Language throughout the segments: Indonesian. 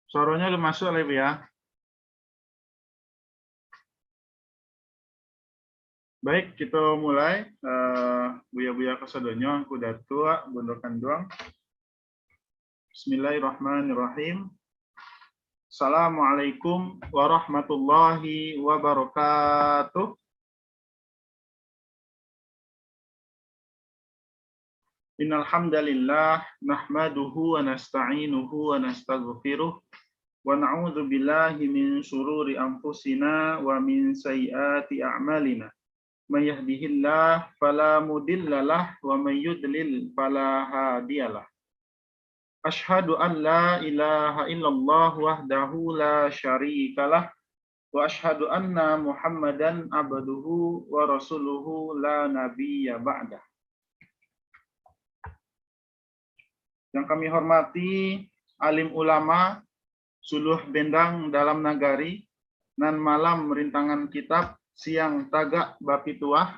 Suaranya udah masuk Levi ya. Baik, kita mulai. Buya-buya kesedonyo, kuda tua, bundokan doang. Bismillahirrahmanirrahim. Assalamualaikum warahmatullahi wabarakatuh. Innal hamdalillah nahmaduhu wa nasta'inuhu wa nastaghfiruh. Wa na'udzu billahi min syururi anfusina wa min sayyiati a'malina. May yahdihillahu fala mudhillalah wa may yudlil fala hadiyalah. Asyhadu an la ilaha illallah wahdahu la syarikalah wa asyhadu anna Muhammadan abduhu wa rasuluhu la nabiyya ba'dah. Yang kami hormati alim ulama suluh bendang dalam nagari nan malam rintangan kitab siang tagak bapituah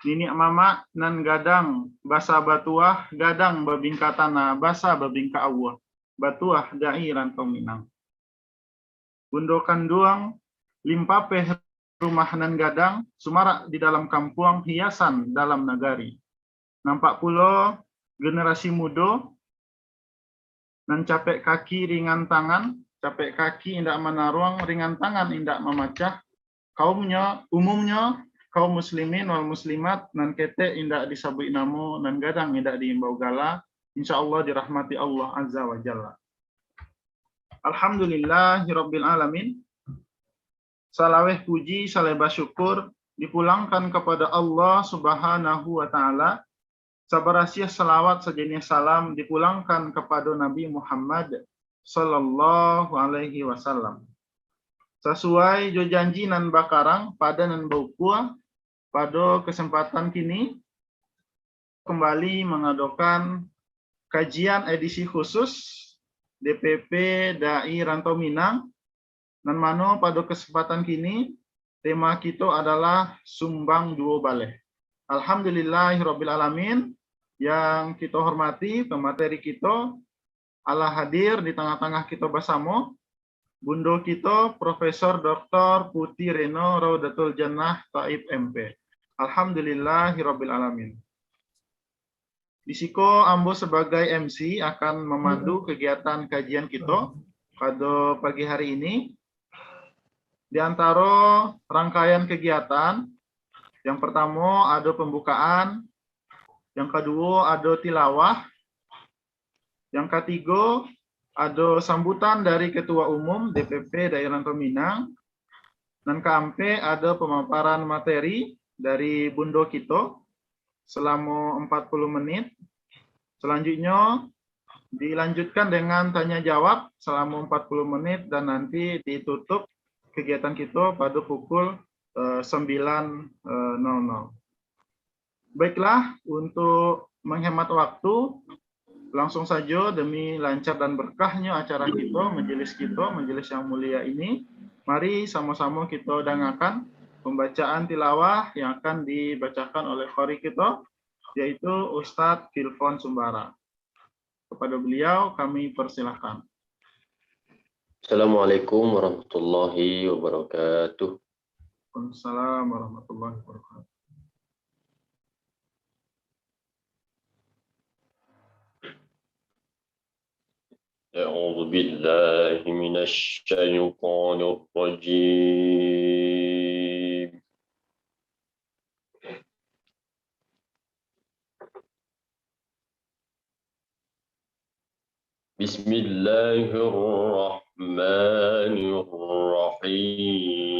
nini mama nan gadang basa batuah gadang babingka tanah basa babingka awah batuah dai rantau minang bundokan duang limpapeh rumah nan gadang sumarak di dalam kampung hiasan dalam nagari nampak pulo generasi muda nan capek kaki ringan tangan, capek kaki indak menaruang, ringan tangan indak memacah. Kaumnya, umumnya kaum muslimin wal muslimat nan kete indak disabui namo nan gadang indak diimbau gala. Insyaallah dirahmati Allah azza wa jalla. Alhamdulillahirabbil alamin. Salaweh puji, salebah syukur dipulangkan kepada Allah Subhanahu wa taala. Sabarasiah salawat sejenis salam dipulangkan kepada Nabi Muhammad sallallahu alaihi wasallam. Sesuai jo janji nan bakarang pada nan baukua pada kesempatan kini kembali mengadakan kajian edisi khusus DPP Dai Rantau Minang nan mano pada kesempatan kini tema kita adalah sumbang duo baleh. Alhamdulillahirabbil alamin. Yang kita hormati pemateri kita Allah hadir di tengah-tengah kita bersama bundo kita Profesor Dr. Putih Reno Raudatul Jannah Taib MP. Alhamdulillahirabbil alamin. Disiko ambo sebagai MC akan memandu kegiatan kajian kita pada pagi hari ini. Di antara rangkaian kegiatan yang pertama ada pembukaan, yang kedua ada tilawah, yang ketiga ada sambutan dari Ketua Umum DPP Daerah Rantau Minang, dan keempat ada pemaparan materi dari bundo kita selama 40 menit. Selanjutnya dilanjutkan dengan tanya jawab selama 40 menit dan nanti ditutup kegiatan kita pada pukul 9.00. Baiklah, untuk menghemat waktu, langsung saja demi lancar dan berkahnya acara kita, majelis yang mulia ini, mari sama-sama kita dengarkan pembacaan tilawah yang akan dibacakan oleh qari kita, yaitu Ustadz Kilfon Sumbara. Kepada beliau kami persilahkan. Assalamualaikum warahmatullahi wabarakatuh. Waalaikumsalam warahmatullahi wabarakatuh. أعوذ بالله من الشيطان الرجيم. بسم الله الرحمن الرحيم.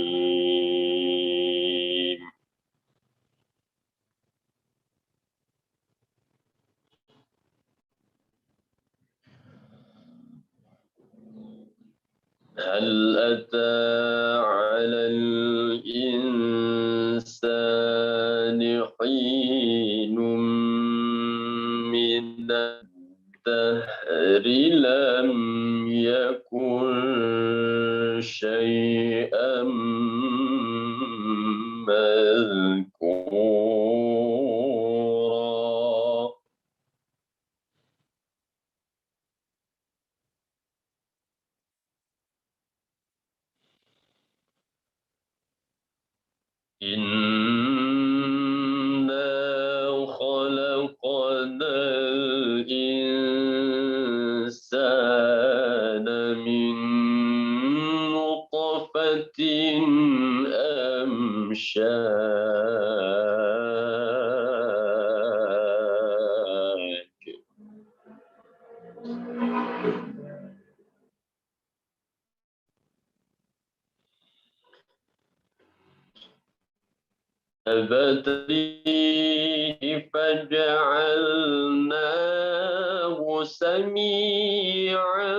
هل أتى على الإنسان حين من الدهر لم يكن شيئا مذكورا. إنا خلقنا الإنسان من نطفة أمشاج. فبتريه فجعلناه سميعا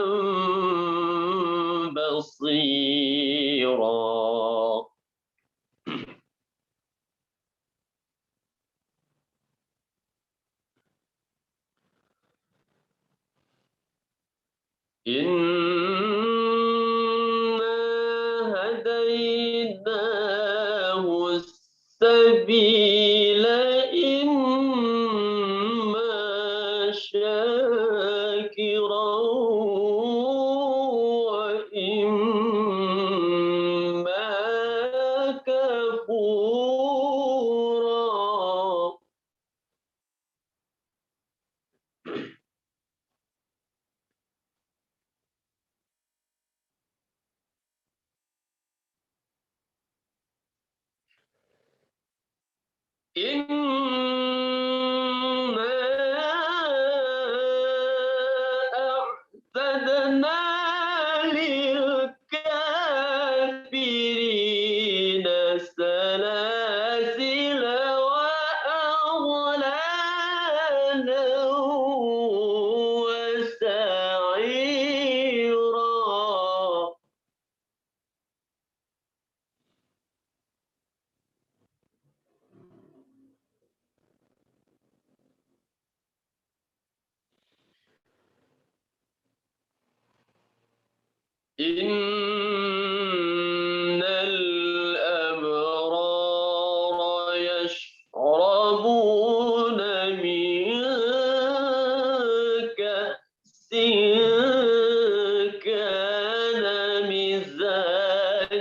بصيرا. إنا هديناه السبيل إما شاكرا وإما كفورا. إنا أعتدنا للكافرين سلاسل وأغلالا وسعيرا. إن الأبرار يشربون من كأس كان مزاجها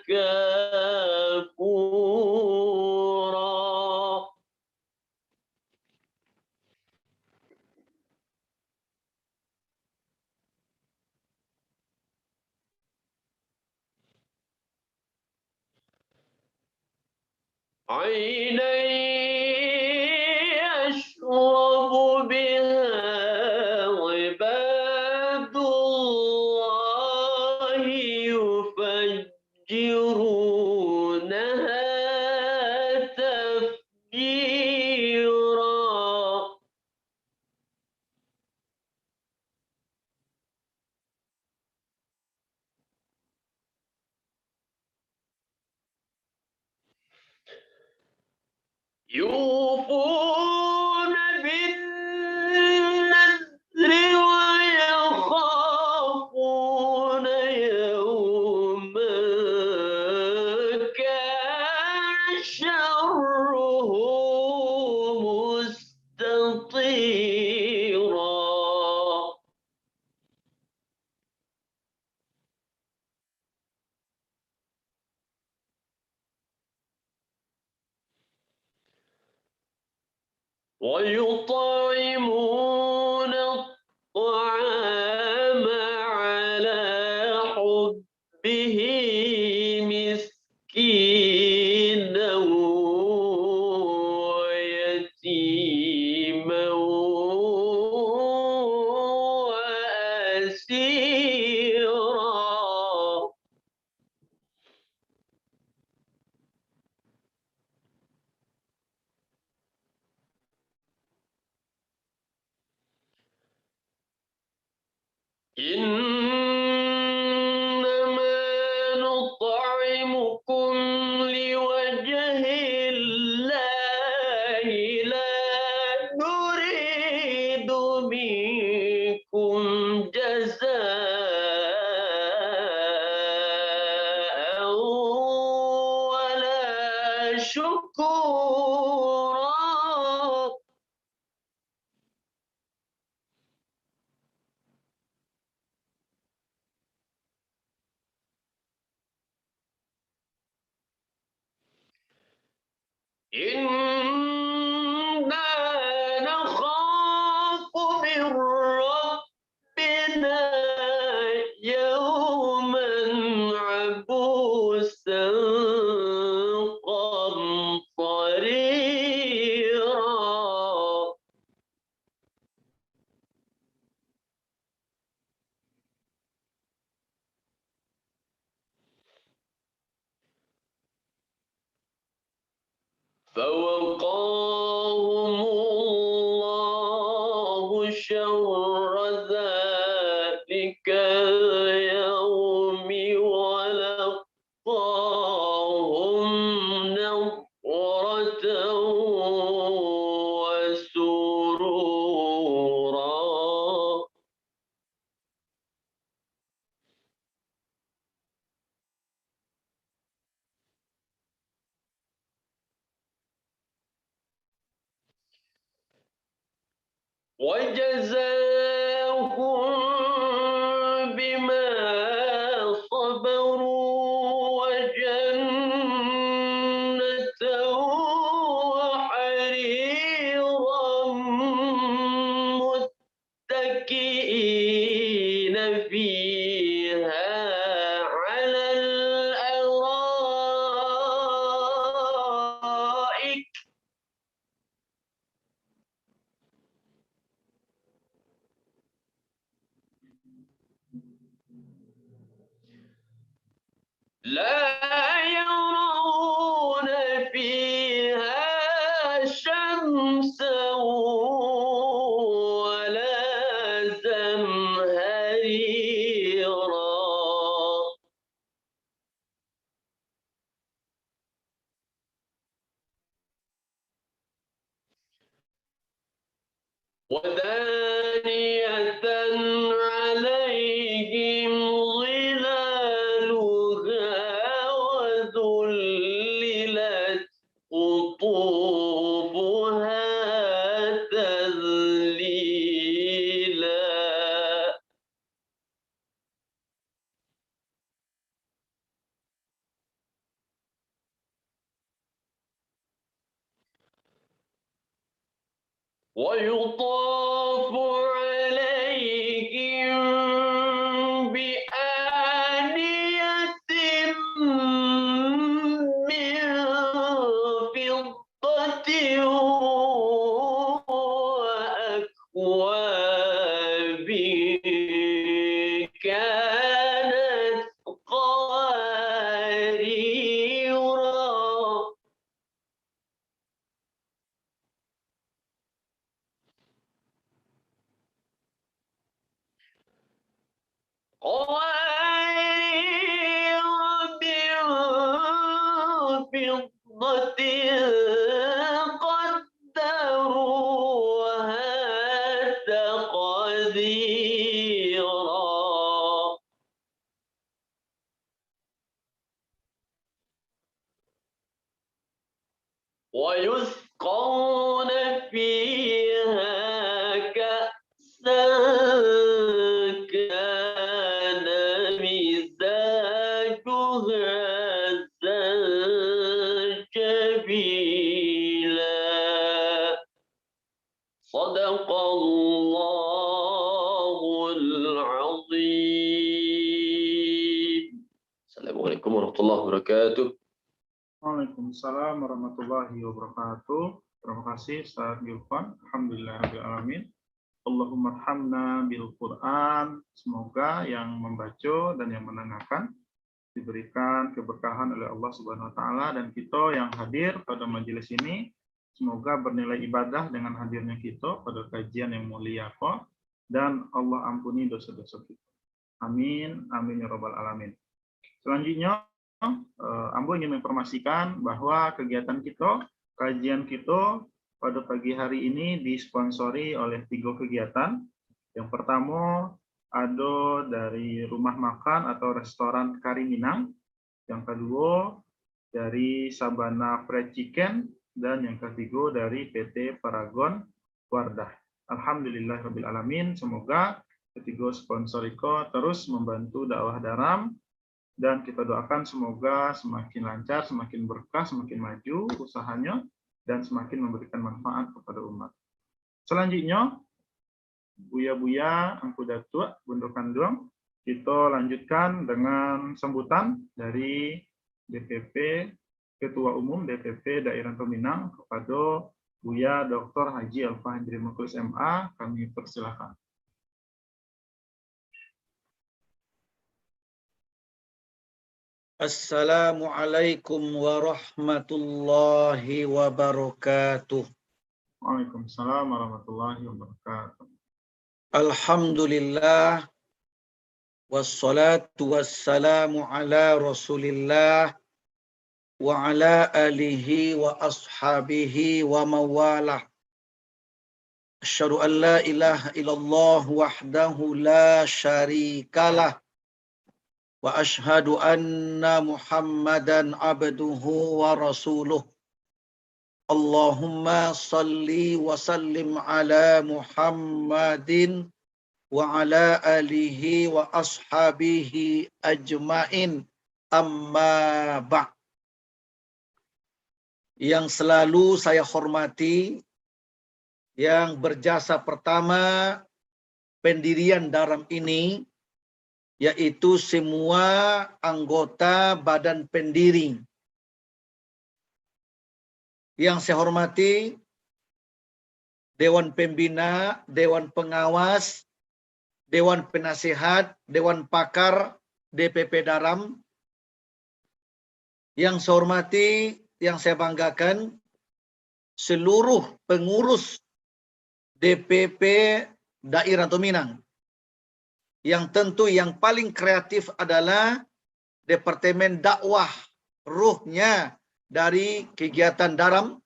كافورا. عينا يشرب بها عباد الله يفجرونها تفجيرا. يوفون بالنذر ويخافون يوما كان شره مستطيرا. ويطعمون الطعام على حبه مسكينا ويتيما وأسيرا. إنما نطعمكم لوجه الله لا نريد منكم جزاء ولا شكورا. إنا نخاف من ربنا يوما عبوسا قمطريرا. فوقاهم الله شر ذلك اليوم ولقاهم نضرة وسرورا. وجزاهم بما صبروا وجنة وحريرا متكئين فيها على الأرائك. لا يرون فيها شمسا ولا زمهريرا. ودانية عليهم ظلالها وذللت قطوفها تذليلا. ويطاف عليهم بآنية من فضة وأكواب كانت قواريرا. قوارير من فضة قدروها تقديرا. ويسقون فيها كأسا كان مزاجها زنجبيلا. صدق الله العظيم. السلام عليكم ورحمة الله وبركاته. Waalaikumsalam warahmatullahi wabarakatuh. Terima kasih Ustaz Gilvan. Alhamdulillahirrahmanirrahim. Allahumma arhamna bil Quran. Semoga yang membaca dan yang mendengarkan diberikan keberkahan oleh Allah Subhanahu wa taala, dan kita yang hadir pada majelis ini semoga bernilai ibadah dengan hadirnya kita pada kajian yang mulia apa, dan Allah ampuni dosa-dosa kita. Amin amin ya rabbal alamin. Selanjutnya Ambo ingin menginformasikan bahwa kegiatan kita, kajian kita pada pagi hari ini disponsori oleh 3 kegiatan. Yang pertama ada dari rumah makan atau restoran Kari Minang. Yang kedua dari Sabana Fried Chicken, dan yang ketiga dari PT Paragon Wardah. Alhamdulillahirabbil alamin. Semoga ketiga sponsor itu terus membantu dakwah Daram, dan kita doakan semoga semakin lancar, semakin berkah, semakin maju usahanya, dan semakin memberikan manfaat kepada umat. Selanjutnya, Buya-buya, Angku Datuk, Bundo Kandung, kita lanjutkan dengan sambutan dari DPP, Ketua Umum DPP Daerah Peminang kepada Buya Dr. Haji Alfa Hendri Muklis MA, kami persilakan. Assalamualaikum warahmatullahi wabarakatuh. Waalaikumsalam warahmatullahi wabarakatuh. Alhamdulillah wassalatu wassalamu ala Rasulillah wa ala alihi wa ashabihi wa mawalah. Asyhadu an la ilaha illallah wahdahu la syarikalah wa asyhadu anna Muhammadan abduhu wa rasuluh. Allahumma salli wa sallim ala Muhammadin wa ala alihi wa ashabihi ajmain, amma ba'. Yang selalu saya hormati, yang berjasa pertama pendirian Daram ini, yaitu semua anggota badan pendiri. Yang saya hormati Dewan Pembina, Dewan Pengawas, Dewan Penasihat, Dewan Pakar, DPP Daram. Yang saya hormati, yang saya banggakan, seluruh pengurus DPP Daerah Tominang. Yang tentu yang paling kreatif adalah Departemen Dakwah, ruhnya dari kegiatan Daram.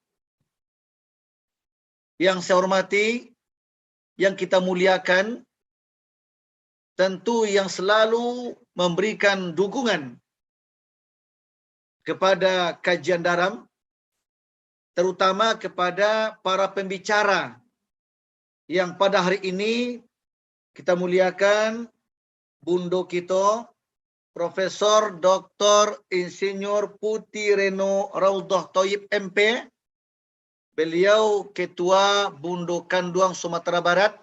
Yang saya hormati, yang kita muliakan, tentu yang selalu memberikan dukungan kepada kajian Daram, terutama kepada para pembicara yang pada hari ini kita muliakan Bundo kita, Profesor Dr. Insinyur Putih Reno Raudhah Thayyib MP. Beliau Ketua Bundo Kanduang Sumatera Barat.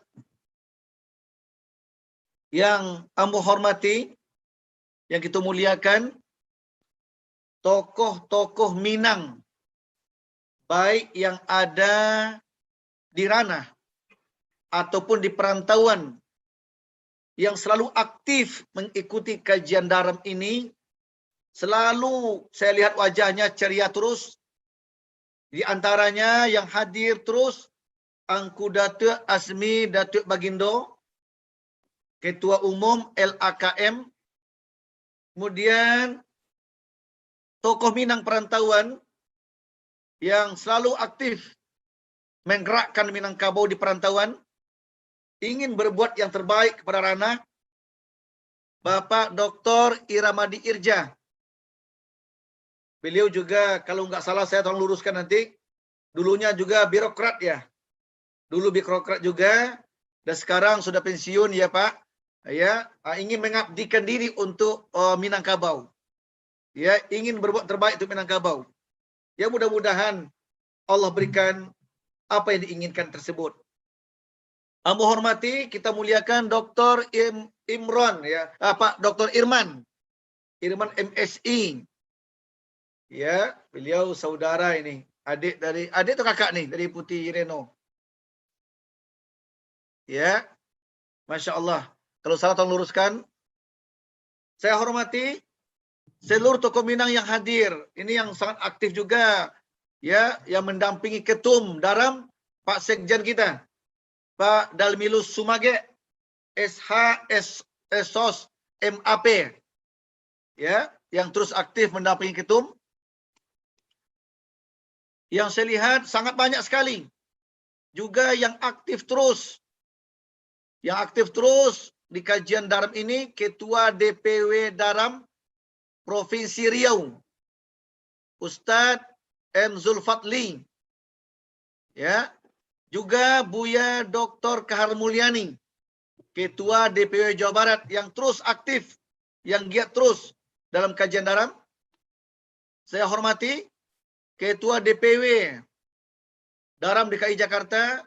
Yang ambo hormati, yang kita muliakan, tokoh-tokoh Minang, baik yang ada di ranah ataupun di perantauan, yang selalu aktif mengikuti kajian Daram ini. Selalu saya lihat wajahnya ceria terus. Di antaranya yang hadir terus, Angku Datuk Azmi Datuk Bagindo, Ketua Umum LAKM. Kemudian tokoh Minang perantauan yang selalu aktif menggerakkan Minangkabau di perantauan, ingin berbuat yang terbaik kepada ranah, Bapak Dr. Iramadi Irja. Beliau juga, kalau nggak salah saya tolong luruskan nanti, dulunya juga birokrat ya. Dulu birokrat juga, dan sekarang sudah pensiun ya Pak. Ya, ingin mengabdikan diri untuk Minangkabau. Ya, ingin berbuat terbaik untuk Minangkabau. Ya, mudah-mudahan Allah berikan apa yang diinginkan tersebut. Ambo hormati, kita muliakan Dr. Imran ya, Pak Dr. Irman MSI. Ya, beliau saudara ini, adik atau kakak nih dari Putih Reno. Ya, Masya Allah. Kalau salah tolong luruskan. Saya hormati seluruh tokoh Minang yang hadir. Ini yang sangat aktif juga, ya, yang mendampingi Ketum Daram, Pak Sekjen kita, Pak Dalmilus Sumage, SH, SOS, MAP, ya, yang terus aktif mendampingi Ketum. Yang saya lihat sangat banyak sekali. Juga yang aktif terus. Yang aktif terus di kajian Daram ini, Ketua DPW Daram Provinsi Riau, Ustadz M. Zulfatli. Ya, juga Buya Dr. Kahar Mulyani, Ketua DPW Jawa Barat, yang terus aktif, yang giat terus dalam kajian Daram. Saya hormati Ketua DPW Daram DKI Jakarta,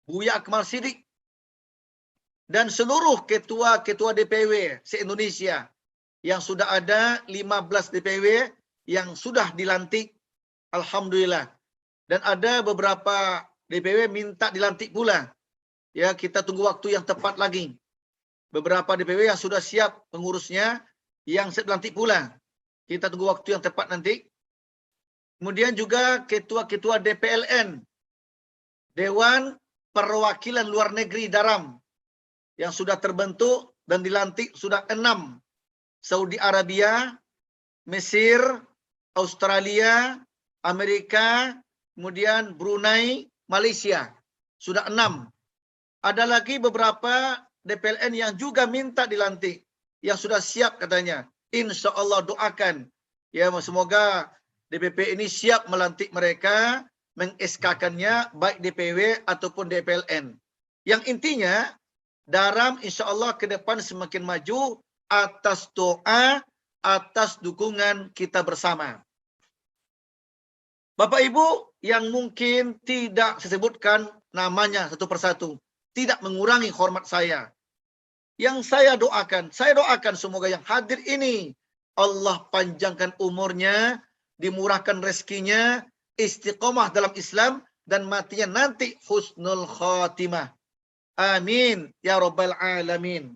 Buya Akmal Siddiq, dan seluruh ketua-ketua DPW se-Indonesia yang sudah ada 15 DPW yang sudah dilantik, alhamdulillah. Dan ada beberapa DPW minta dilantik pula. Ya, kita tunggu waktu yang tepat lagi. Beberapa DPW yang sudah siap pengurusnya yang siap dilantik pula. Kita tunggu waktu yang tepat nanti. Kemudian juga ketua-ketua DPLN, Dewan Perwakilan Luar Negeri Daram, yang sudah terbentuk dan dilantik sudah 6. Saudi Arabia, Mesir, Australia, Amerika, kemudian Brunei, Malaysia. Sudah 6. Ada lagi beberapa DPLN yang juga minta dilantik, yang sudah siap katanya. Insya Allah doakan. Ya, semoga DPP ini siap melantik mereka, meng-SK-kannya baik DPW ataupun DPLN. Yang intinya, Daram insya Allah ke depan semakin maju atas doa, atas dukungan kita bersama. Bapak Ibu yang mungkin tidak saya sebutkan namanya satu persatu, tidak mengurangi hormat saya. Yang saya doakan semoga yang hadir ini Allah panjangkan umurnya, dimurahkan rezekinya, istiqomah dalam Islam, dan matinya nanti husnul khatimah. Amin ya rabbal alamin.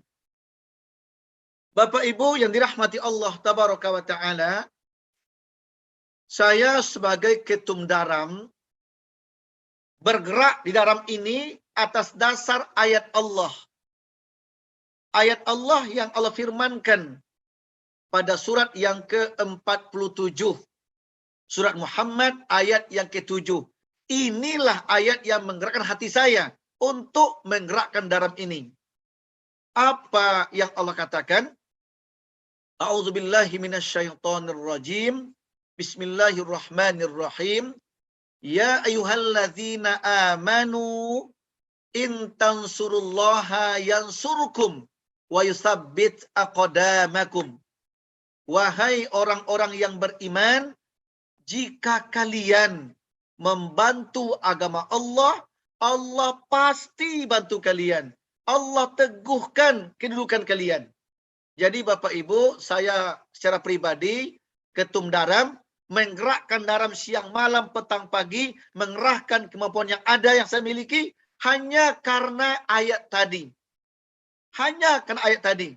Bapak Ibu yang dirahmati Allah tabaraka wa taala, saya sebagai ketum Daram bergerak di Daram ini atas dasar ayat Allah. Ayat Allah yang Allah firmankan pada surat yang ke-47. Surat Muhammad ayat yang ke-7. Inilah ayat yang menggerakkan hati saya untuk menggerakkan Daram ini. Apa yang Allah katakan? A'udzubillahi minasyaitonirrajim. Bismillahirrahmanirrahim. Ya ayyuhalladzina amanu in tansurullaha yansurkum wa yusabbit aqdamakum. Wahai orang-orang yang beriman, jika kalian membantu agama Allah, Allah pasti bantu kalian. Allah teguhkan kedudukan kalian. Jadi Bapak Ibu, saya secara pribadi, ketum Daram, menggerakkan Daram siang malam petang pagi, mengerahkan kemampuan yang ada yang saya miliki, hanya karena ayat tadi. Hanya karena ayat tadi.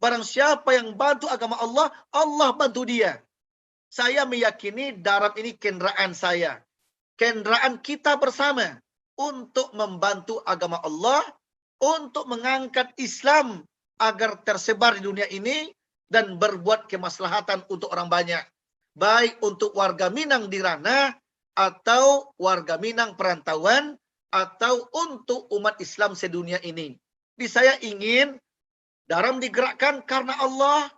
Barang siapa yang bantu agama Allah, Allah bantu dia. Saya meyakini Daram ini kendaraan saya. Kendaraan kita bersama untuk membantu agama Allah, untuk mengangkat Islam agar tersebar di dunia ini dan berbuat kemaslahatan untuk orang banyak. Baik untuk warga Minang di Ranah, atau warga Minang perantauan, atau untuk umat Islam sedunia ini. Jadi saya ingin Daram digerakkan karena Allah,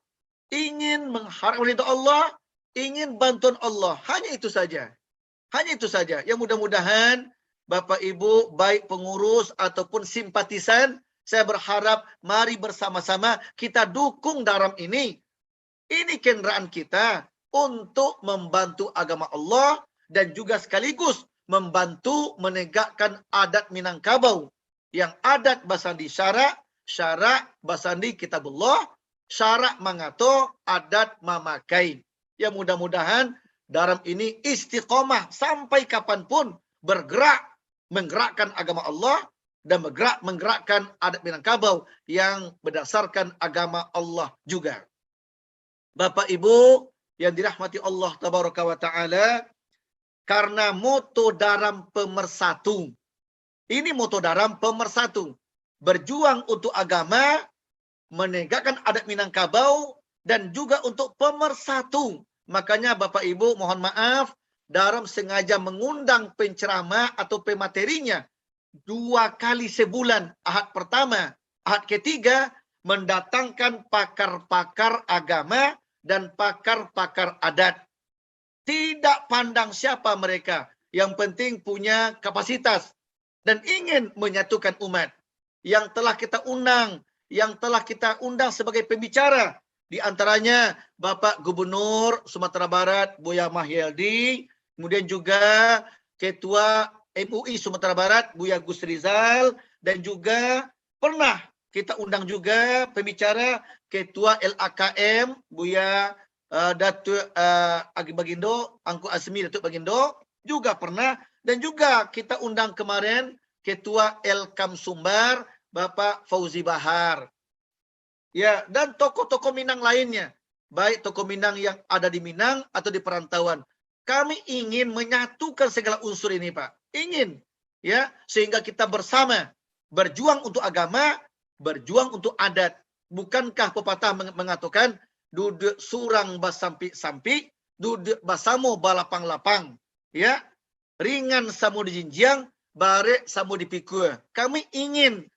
ingin mengharap ridha Allah, ingin bantuan Allah. Hanya itu saja. Hanya itu saja. Yang mudah-mudahan Bapak Ibu, baik pengurus ataupun simpatisan, saya berharap mari bersama-sama kita dukung Daram ini. Ini kendaraan kita untuk membantu agama Allah dan juga sekaligus membantu menegakkan adat Minangkabau. Yang adat Basandi syarak Basandi Kitabullah, syarak Mangato, adat mamakai. Ya mudah-mudahan Daram ini istiqomah sampai kapanpun bergerak menggerakkan agama Allah dan menggerakkan adat Minangkabau yang berdasarkan agama Allah juga. Bapak Ibu yang dirahmati Allah tabaraka wa taala, karena moto Daram pemersatu. Ini moto Daram pemersatu. Berjuang untuk agama, menegakkan adat Minangkabau, dan juga untuk pemersatu. Makanya Bapak Ibu mohon maaf, Daram sengaja mengundang penceramah atau pematerinya 2 kali sebulan. Ahad pertama, ahad ketiga, mendatangkan pakar-pakar agama dan pakar-pakar adat. Tidak pandang siapa mereka. Yang penting punya kapasitas dan ingin menyatukan umat. Yang telah kita undang sebagai pembicara, di antaranya Bapak Gubernur Sumatera Barat Buya Mahyildi, kemudian juga Ketua MUI Sumatera Barat, Buya Gus Rizal, dan juga pernah kita undang juga pembicara Ketua LAKM, Buya Datuk Agi Bagindo, Angku Asmi Datuk Bagindo, juga pernah. Dan juga kita undang kemarin Ketua Elkam Sumbar, Bapak Fauzi Bahar. Ya, dan tokoh-tokoh Minang lainnya. Baik tokoh Minang yang ada di Minang atau di perantauan. Kami ingin menyatukan segala unsur ini, Pak. Ingin. Ya, sehingga kita bersama berjuang untuk agama, berjuang untuk adat. Bukankah pepatah mengatakan duduk surang basampi-sampi, duduk basamo balapang-lapang. Ya, ringan samu dijinjiang, bare samu dipikul. Kami ingin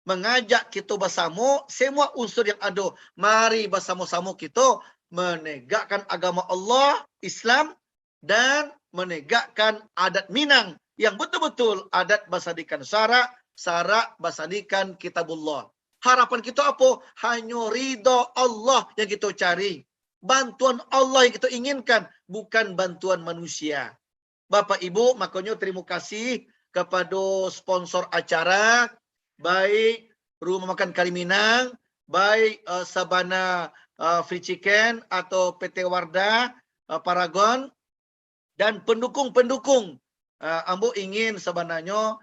mengajak kita bersama semua unsur yang ada. Mari bersama-sama kita menegakkan agama Allah, Islam, dan menegakkan adat Minang yang betul-betul adat basadikan syarak, syarak basadikan kitabullah. Harapan kita apa? Hanya ridha Allah yang kita cari. Bantuan Allah yang kita inginkan, bukan bantuan manusia. Bapak Ibu, makanya terima kasih kepada sponsor acara, baik Rumah Makan Kaliminang, baik Sabana Free Chicken atau PT Wardah Paragon, dan pendukung-pendukung. Ambo ingin sebenarnya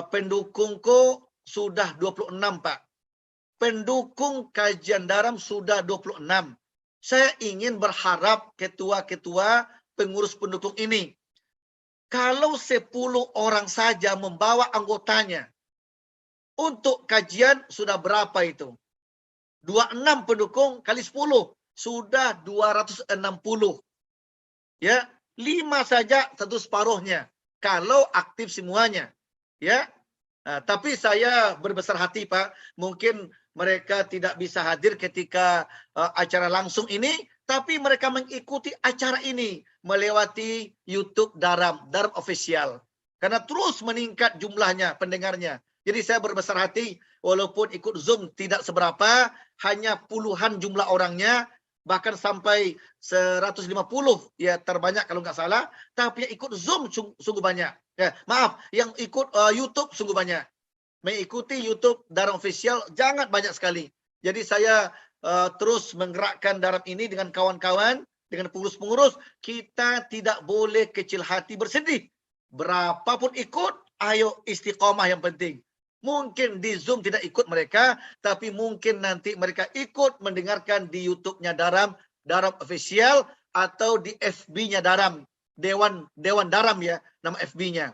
pendukungku sudah 26, Pak. Pendukung kajian daram sudah 26. Saya ingin berharap ketua-ketua pengurus pendukung ini, kalau 10 orang saja membawa anggotanya, untuk kajian sudah berapa itu? 26 pendukung kali 10 sudah 260. Ya, 5 saja satu separuhnya kalau aktif semuanya. Ya. Tapi saya berbesar hati, Pak. Mungkin mereka tidak bisa hadir ketika acara langsung ini, tapi mereka mengikuti acara ini melewati YouTube Daram Official. Karena terus meningkat jumlahnya pendengarnya. Jadi saya berbesar hati, walaupun ikut Zoom tidak seberapa, hanya puluhan jumlah orangnya, bahkan sampai 150 ya terbanyak kalau nggak salah, tapi yang ikut Zoom sungguh banyak. Ya, maaf, yang ikut YouTube sungguh banyak. Mengikuti YouTube Daram Official jangan banyak sekali. Jadi saya terus menggerakkan Daram ini dengan kawan-kawan, dengan pengurus-pengurus. Kita tidak boleh kecil hati bersedih. Berapapun ikut, ayo istiqomah yang penting. Mungkin di Zoom tidak ikut mereka, tapi mungkin nanti mereka ikut mendengarkan di YouTube-nya Daram Official, atau di FB-nya Daram, Dewan Daram ya, nama FB-nya.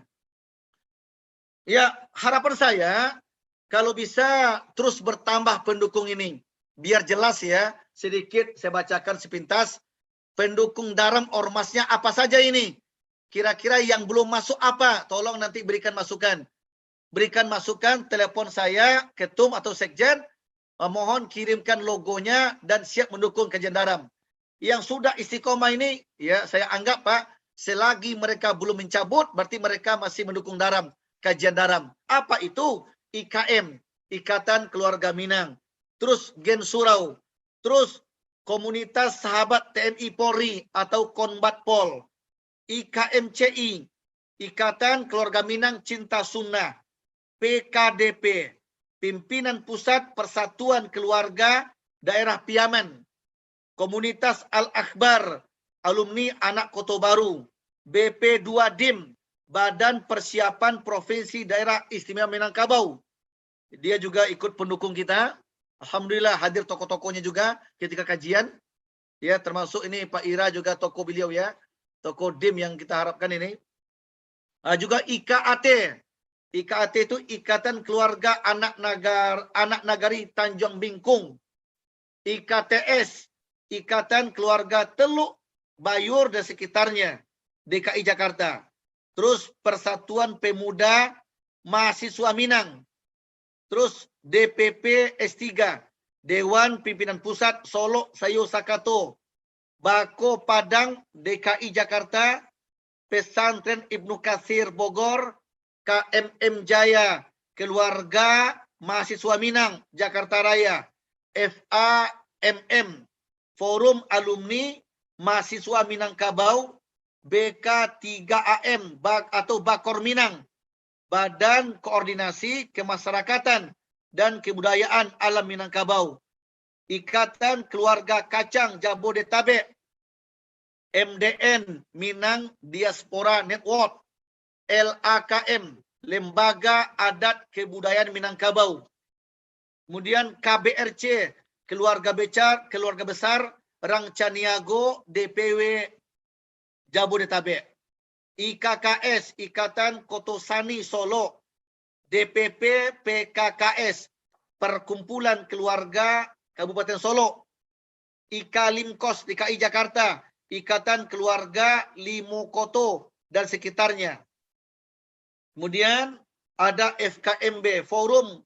Ya, harapan saya kalau bisa terus bertambah pendukung ini. Biar jelas ya, sedikit saya bacakan sepintas. Pendukung Daram ormasnya apa saja ini? Kira-kira yang belum masuk apa? Tolong nanti berikan masukan. Berikan masukan, telepon saya, ketum atau sekjen. Mohon kirimkan logonya dan siap mendukung kajian Daram. Yang sudah istiqomah ini, ya saya anggap Pak, selagi mereka belum mencabut, berarti mereka masih mendukung Daram. Kajian Daram. Apa itu? IKM, Ikatan Keluarga Minang. Terus Gen Surau. Terus Komunitas Sahabat TNI Polri atau Konbatpol. IKMCI, Ikatan Keluarga Minang Cinta Sunnah. PKDP, Pimpinan Pusat Persatuan Keluarga Daerah Piaman. Komunitas Al-Akbar, Alumni Anak Kota Baru. BP2 DIM, Badan Persiapan Provinsi Daerah Istimewa Minangkabau. Dia juga ikut pendukung kita. Alhamdulillah hadir tokoh-tokohnya juga ketika kajian. Ya, termasuk ini Pak Ira juga tokoh beliau ya. Tokoh DIM yang kita harapkan ini. Juga IKAT. IKAT itu Ikatan Keluarga Anak Nagari Tanjung Bingkung. IKTS, Ikatan Keluarga Teluk Bayur dan sekitarnya, DKI Jakarta. Terus Persatuan Pemuda Mahasiswa Minang. Terus DPP S3, Dewan Pimpinan Pusat Solo Sayo Sakato. Bako Padang DKI Jakarta, Pesantren Ibnu Katsir Bogor, KMM Jaya, Keluarga Mahasiswa Minang, Jakarta Raya, FAMM, Forum Alumni Mahasiswa Minangkabau, BK3AM atau Bakor Minang, Badan Koordinasi Kemasyarakatan dan Kebudayaan Alam Minangkabau, Ikatan Keluarga Kacang Jabodetabek, MDN Minang Diaspora Network, LAKM Lembaga Adat Kebudayaan Minangkabau, kemudian KBRC Keluarga Besar Rangcaniago DPW Jabodetabek, IKKS Ikatan Kotosani Solo, DPP PKKS Perkumpulan Keluarga Kabupaten Solo, IKLIMKOS DKI Jakarta, Ikatan Keluarga Limokoto dan sekitarnya. Kemudian ada FKMB Forum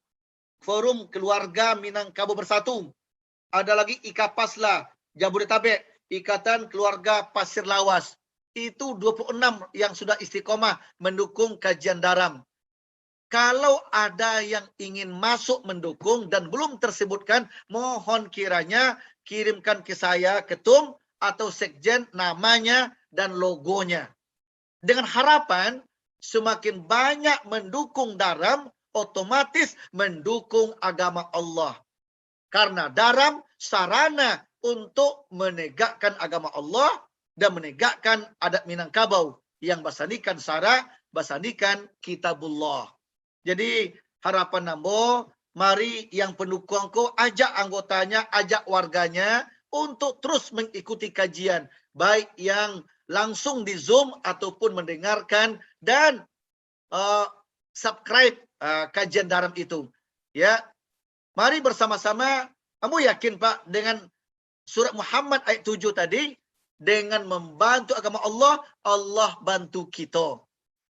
Keluarga Minangkabau Bersatu. Ada lagi IKAPASLA Jabodetabek, Ikatan Keluarga Pasir Lawas. Itu 26 yang sudah istiqomah mendukung kajian daram. Kalau ada yang ingin masuk mendukung dan belum tersebutkan, mohon kiranya kirimkan ke saya ketum atau sekjen namanya dan logonya. Dengan harapan semakin banyak mendukung daram, otomatis mendukung agama Allah. Karena daram sarana untuk menegakkan agama Allah dan menegakkan adat Minangkabau yang basandikan syara, basandikan kitabullah. Jadi harapan Nambo, mari yang pendukungku ajak anggotanya, ajak warganya untuk terus mengikuti kajian, baik yang langsung di Zoom ataupun mendengarkan dan subscribe kajian daram itu. Ya, mari bersama-sama. Kamu yakin Pak dengan surat Muhammad ayat 7 tadi, dengan membantu agama Allah, Allah bantu kita.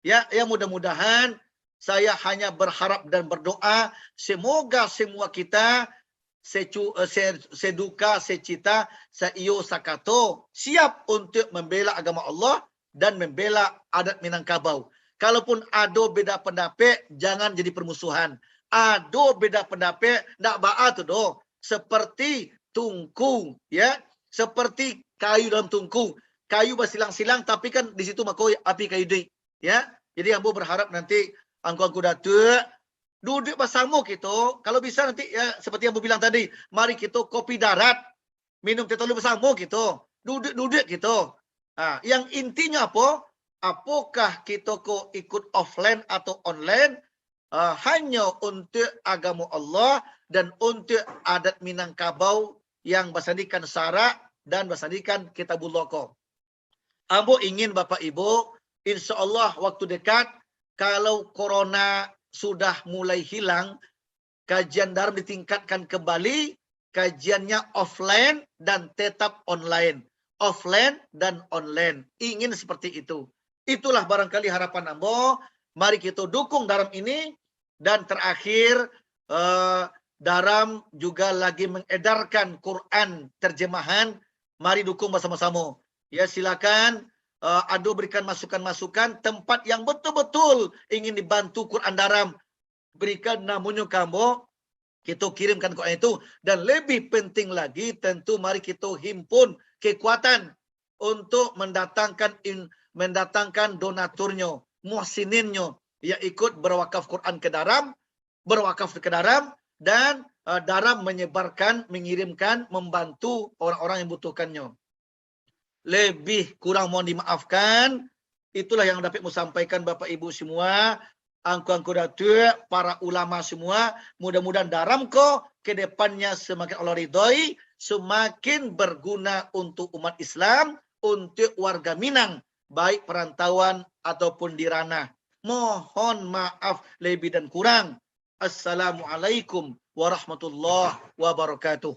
Ya, mudah-mudahan saya hanya berharap dan berdoa semoga semua kita seduka, secita, seiyo, sakato siap untuk membela agama Allah dan membela adat Minangkabau. Kalaupun ada beda pendapat, jangan jadi permusuhan. Ada beda pendapat, ndak ba'a tu doh. Seperti tungku, ya, seperti kayu dalam tungku. Kayu bersilang-silang, tapi kan di situ makoi api kayu di, ya. Jadi ambo berharap nanti angku datuk duduk bersama kita. Kalau bisa nanti ya seperti yang ambo bilang tadi, mari kita kopi darat, minum teh tolu bersama kita, duduk kita. Nah, yang intinya apa? Apakah kita kok ikut offline atau online? Hanya untuk agama Allah dan untuk adat Minangkabau yang bersandikan syara dan bersandikan kitabullah ko. Ambo ingin Bapak Ibu, insya Allah waktu dekat, kalau corona sudah mulai hilang, kajian daram ditingkatkan kembali, kajiannya offline dan tetap online. Offline dan online. Ingin seperti itu. Itulah barangkali harapan Ambo. Mari kita dukung daram ini. Dan terakhir, daram juga lagi mengedarkan Quran terjemahan. Mari dukung bersama-sama. Ya, silakan Ado berikan masukan-masukan tempat yang betul-betul ingin dibantu Quran daram. Berikan namanya kamu, kita kirimkan Quran itu. Dan lebih penting lagi, tentu mari kita himpun kekuatan untuk mendatangkan donaturnya, muhsininnya, yang ikut berwakaf Quran ke daram, dan daram mengirimkan, membantu orang-orang yang butuhkannya. Lebih kurang mohon dimaafkan. Itulah yang dapat saya sampaikan Bapak Ibu semua, angku-angku datuk, para ulama semua. Mudah-mudahan daram ko ke depannya semakin Allah ridhoi, semakin berguna untuk umat Islam, untuk warga Minang, baik perantauan ataupun di ranah. Mohon maaf lebih dan kurang. Assalamualaikum warahmatullahi wabarakatuh.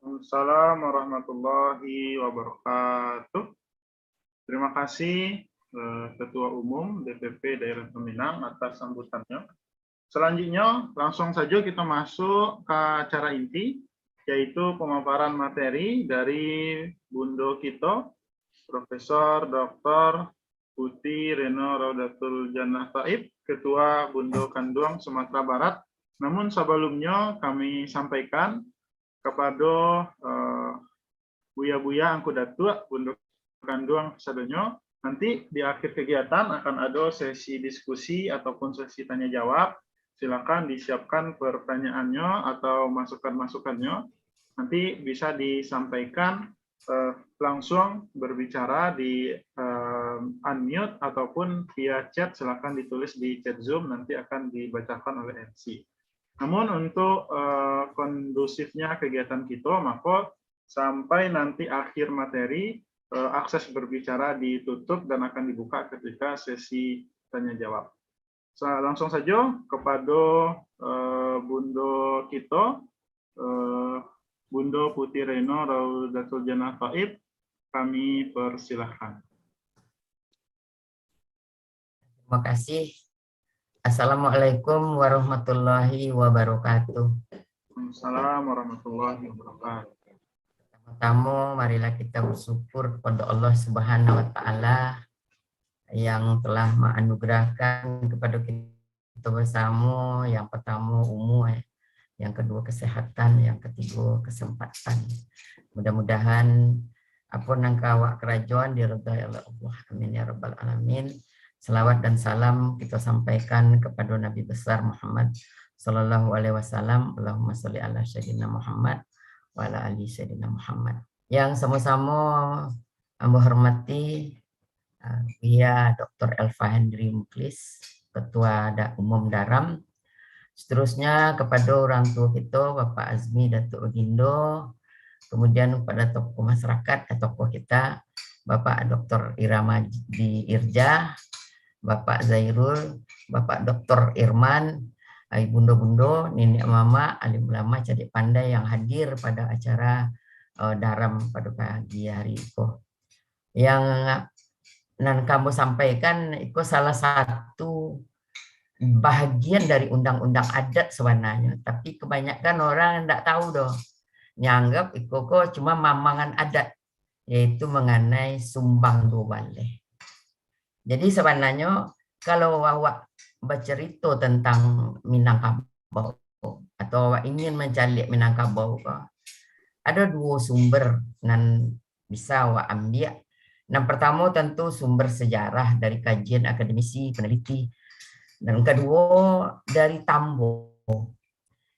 Assalamualaikum warahmatullahi wabarakatuh. Terima kasih Ketua Umum DPP Daerah Minang atas sambutannya. Selanjutnya langsung saja kita masuk ke acara inti, yaitu pemaparan materi dari Bundo kita, Profesor Dr. Putih Reno Raudatul Jannah Taib, Ketua Bundo Kanduang Sumatera Barat. Namun sebelumnya kami sampaikan kepada Buya-buya angku datuk Bundo Kanduang sadonyo, Nanti di akhir kegiatan akan ada sesi diskusi ataupun sesi tanya jawab. Silakan disiapkan pertanyaannya atau masukan-masukannya. Nanti bisa disampaikan langsung berbicara di unmute ataupun via chat. Silakan ditulis di chat Zoom, nanti akan dibacakan oleh MC. Namun untuk kondusifnya kegiatan kita, maka sampai nanti akhir materi, akses berbicara ditutup dan akan dibuka ketika sesi tanya jawab. Langsung saja kepada Bunda kita, Bunda Putih Reno Raudatul Jannah Thaib, kami persilahkan. Terima kasih. Assalamualaikum warahmatullahi wabarakatuh. Assalamualaikum warahmatullahi wabarakatuh. Pertama, marilah kita bersyukur kepada Allah Subhanahu wa Ta'ala yang telah menganugerahkan kepada kita bersama. Yang pertama umur, yang kedua kesehatan, yang ketiga kesempatan. Mudah-mudahan apa nangka awak kerajaan diridai oleh Allah. Amin ya rabbal alamin. Selawat dan salam kita sampaikan kepada Nabi besar Muhammad sallallahu alaihi wasallam. Allahumma sholli ala sayyidina Muhammad wa ala ali sayyidina Muhammad. Yang sama-sama ambo hormati Via Dr. Elva Hendri Muklis, Ketua Umum Daram. Seterusnya kepada orang tua kita, Bapak Azmi Datuk Ogindo, kemudian kepada tokoh masyarakat, tokoh kita, Bapak Dr. Irama Irja, Bapak Zairul, Bapak Dr. Irman, Bundo-bundo, nenek mama, alim ulama, cadik pandai yang hadir pada acara Daram pada pagi hari itu. Yang nan kamu sampaikan itu salah satu bahagian dari undang-undang adat sebenarnya, tapi kebanyakan orang tidak tahu doh, nyanggap itu kok cuma mamangan adat, yaitu mengenai sumbang dua baleh. Jadi sebenarnya kalau awak bercerita tentang Minangkabau atau awak ingin mencari Minangkabau, ada dua sumber yang bisa awak ambil. Yang pertama tentu sumber sejarah dari kajian akademisi, peneliti. Dan kedua dari tambo.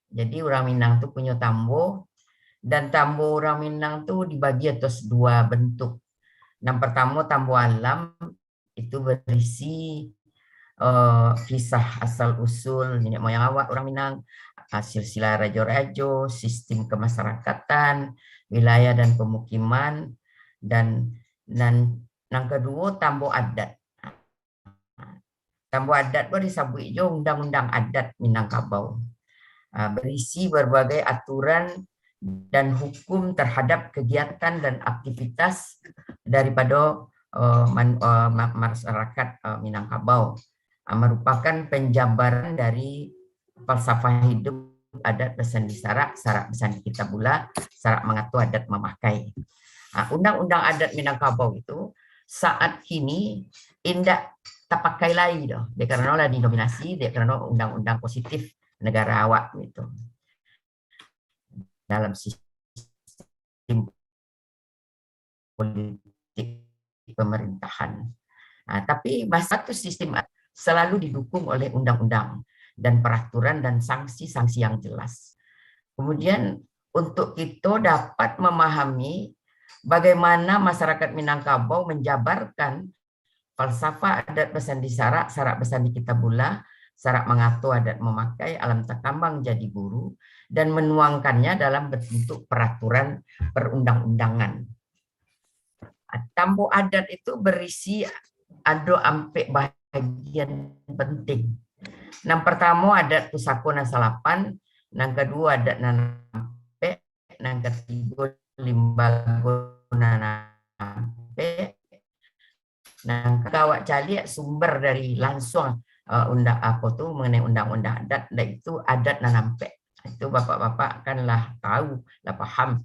Jadi orang Minang itu punya tambo. Dan tambo orang Minang itu dibagi atas dua bentuk. Yang pertama tambo alam, itu berisi kisah asal-usul nenek moyang awak orang Minang, silsilah rajo-rajo, sistem kemasyarakatan, wilayah dan pemukiman, dan yang kedua tambo adat. Tambo adat itu disebut juga undang-undang adat Minangkabau. Berisi berbagai aturan dan hukum terhadap kegiatan dan aktivitas daripada masyarakat Minangkabau. Merupakan penjabaran dari falsafah hidup adat bersandi sarak bersandi kita pula, sarak mengatur adat memakai. Undang-undang adat Minangkabau itu saat kini indak terpakai lagi doh. Dia karena dinominasi, dia karena undang-undang positif negara awak gitu. Dalam sistem politik pemerintahan. Tapi satu sistem selalu didukung oleh undang-undang dan peraturan dan sanksi-sanksi yang jelas. Kemudian untuk kita dapat memahami bagaimana masyarakat Minangkabau menjabarkan falsafah adat bersandi sarak bersandi kita pula, sarak mengatur adat memakai, alam terkambang jadi buru, dan menuangkannya dalam bentuk peraturan perundang-undangan. Tambo adat itu berisi ada ampe bagian penting. Yang pertama adat pusako nasalapan, yang kedua adat nanampe, yang ketiga limbago nanampe. Nah, kawak cali sumber dari langsung mengenai undang-undang adat, dan itu adat nanampe. Itu bapak-bapak kanlah tahu, lah paham.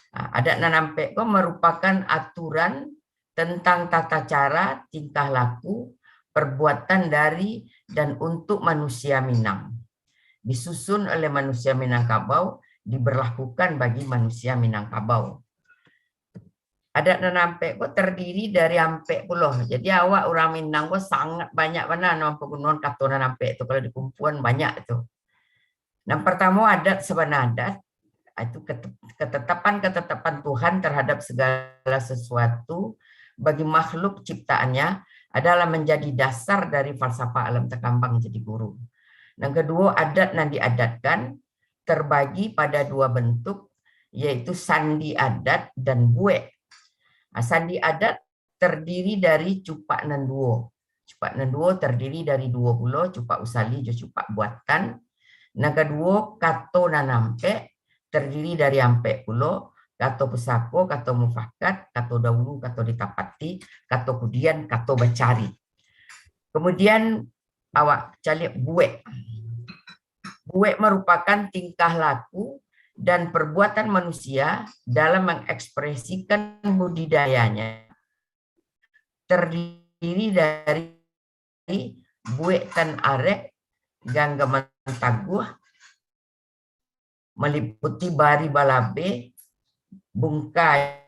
Adat nanampe itu merupakan aturan tentang tata cara, tingkah laku, perbuatan dari dan untuk manusia Minang. Disusun oleh manusia Minangkabau, diberlakukan bagi manusia Minangkabau. Adat nanampe kok terdiri dari ampe puluh. Jadi awak orang Minang kok sangat banyak mana nama pegunungan kata nanampe itu kalau di kumpulan banyak itu. Yang pertama adat sebenarnya adat itu ketetapan Tuhan terhadap segala sesuatu bagi makhluk ciptaannya adalah menjadi dasar dari falsafah alam terkambang jadi guru. Yang kedua adat yang diadatkan terbagi pada dua bentuk yaitu sandi adat dan buek. Sandi adat terdiri dari cupak nanduo. Cupak nanduo terdiri dari 20 cupak usali jo cupak buatan. Yang kedua kato nanampe terdiri dari ampe pulo, kato pusako, kato mufakat, kato dahulu, kato ditapati, kato kudian, kato bacari. Kemudian awak cari buek. Buek merupakan tingkah laku dan perbuatan manusia dalam mengekspresikan budidayanya. Terdiri dari buek tan arek, ganggaman taguh, meliputi bari balabe, bungkai,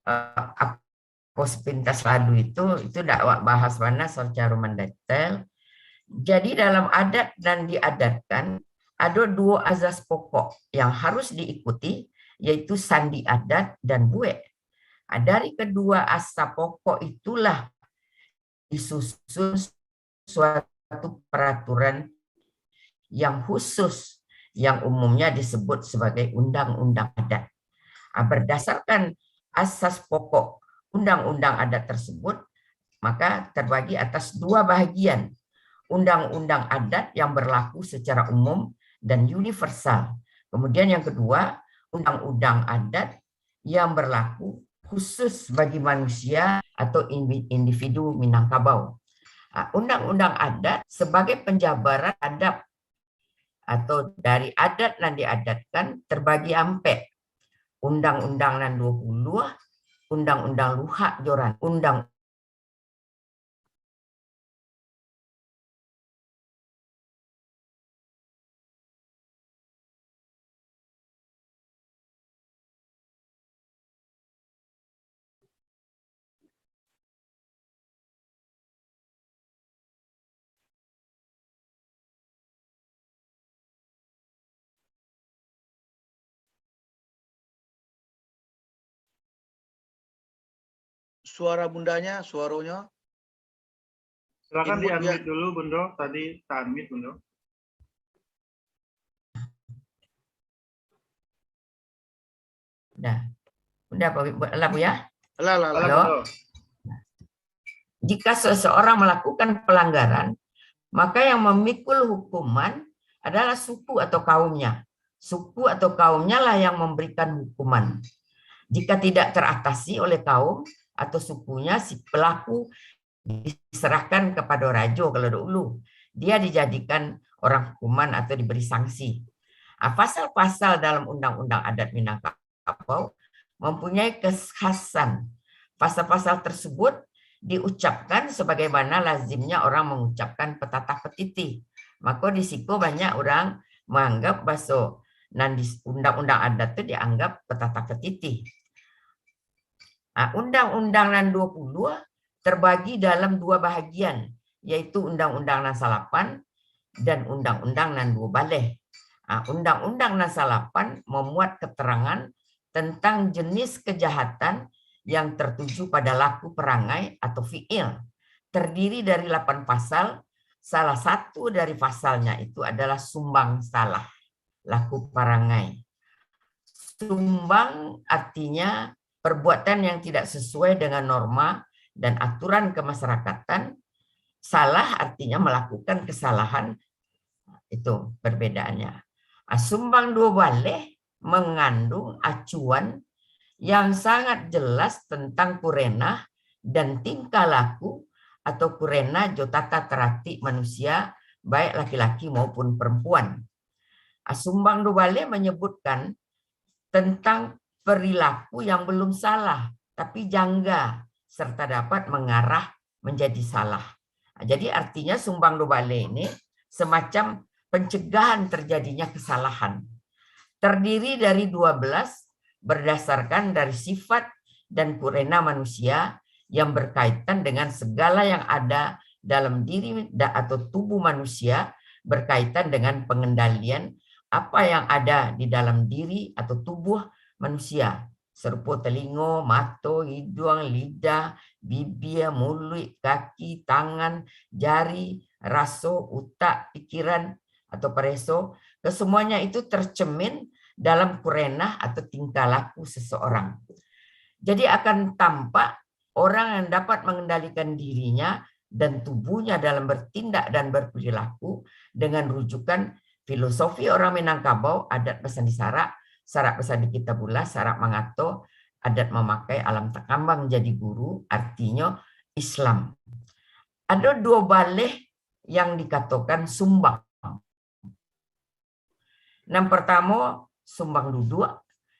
apos pintas ladu itu dakwah bahas mana secara mendetail. Jadi dalam adat dan diadatkan ada dua azas pokok yang harus diikuti yaitu sandi adat dan buek. Dari kedua asas pokok itulah disusun suatu peraturan yang khusus yang umumnya disebut sebagai undang-undang adat. Berdasarkan asas pokok undang-undang adat tersebut, maka terbagi atas dua bahagian. Undang-undang adat yang berlaku secara umum dan universal. Kemudian yang kedua, undang-undang adat yang berlaku khusus bagi manusia atau individu Minangkabau. Undang-undang adat sebagai penjabaran adab atau dari adat yang diadatkan terbagi ampe. Undang-undang nan 20, undang-undang luhak joran, undang Suara bundanya, suaranya. Silakan Input di-unmute dulu, Bundo. Tadi tak unmute, Bundo. udah Pak Bu ya. Lah. Halo, Halo? Bundo. Jika seseorang melakukan pelanggaran, maka yang memikul hukuman adalah suku atau kaumnya. Suku atau kaumnya lah yang memberikan hukuman. Jika tidak teratasi oleh kaum atau sukunya, si pelaku diserahkan kepada rajo kalau dulu. Dia dijadikan orang hukuman atau diberi sanksi. Pasal-pasal dalam Undang-Undang Adat Minangkabau mempunyai kekhasan. Pasal-pasal tersebut diucapkan sebagaimana lazimnya orang mengucapkan petata petiti. Maka di situ banyak orang menganggap bahasa undang-undang adat itu dianggap petata petiti. Undang-undang nan 20 terbagi dalam dua bahagian, yaitu undang-undang nan 8 dan undang-undang nan 2 baleh. Undang-undang nan 8 memuat keterangan tentang jenis kejahatan yang tertuju pada laku perangai atau fiil. Terdiri dari 8 pasal, salah satu dari pasalnya itu adalah sumbang salah, laku perangai. Sumbang artinya perbuatan yang tidak sesuai dengan norma dan aturan kemasyarakatan. Salah artinya melakukan kesalahan, itu perbedaannya. Sumbang 2 baleh mengandung acuan yang sangat jelas tentang kurena dan tingkah laku atau kurena jotata terati manusia baik laki-laki maupun perempuan. Sumbang 2 baleh menyebutkan tentang perilaku yang belum salah tapi jangga serta dapat mengarah menjadi salah. Jadi artinya sumbang 2 baleh ini semacam pencegahan terjadinya kesalahan. Terdiri dari 12 berdasarkan dari sifat dan kurena manusia yang berkaitan dengan segala yang ada dalam diri atau tubuh manusia, berkaitan dengan pengendalian apa yang ada di dalam diri atau tubuh manusia, serupa telinga, mata, hidung, lidah, bibir, mulut, kaki, tangan, jari, rasa, otak, pikiran atau pereso, kesemuanya itu tercermin dalam kurenah atau tingkah laku seseorang. Jadi akan tampak orang yang dapat mengendalikan dirinya dan tubuhnya dalam bertindak dan berperilaku dengan rujukan filosofi orang Minangkabau, adat pesan di Sarak, Sarak pesan di Kitabullah, Sarak Mangato, adat memakai alam takambang jadi guru, artinya Islam. Ada dua balik yang dikatakan sumbang. Yang pertama sumbang duduk,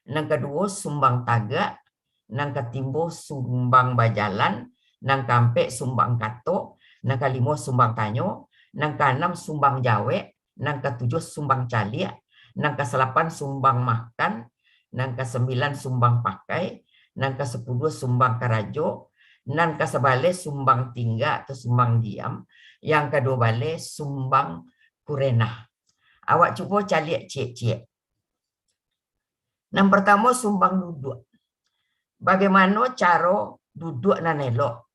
yang kedua sumbang tagak, yang ketiga sumbang bajalan, yang keempat sumbang kato, yang kelima sumbang tanyo, yang keenam sumbang jawe, yang ketujuh sumbang caliak, yang ke-8 sumbang makan, yang ke-9 sumbang pakai, yang ke-10 sumbang karajo, yang ke-11 sumbang tinggal atau sumbang diam, yang ke-12 sumbang kurenah. Awak cuba caliak cik-cik. Yang pertama sumbang duduk. Bagaimana cara duduk nan elok,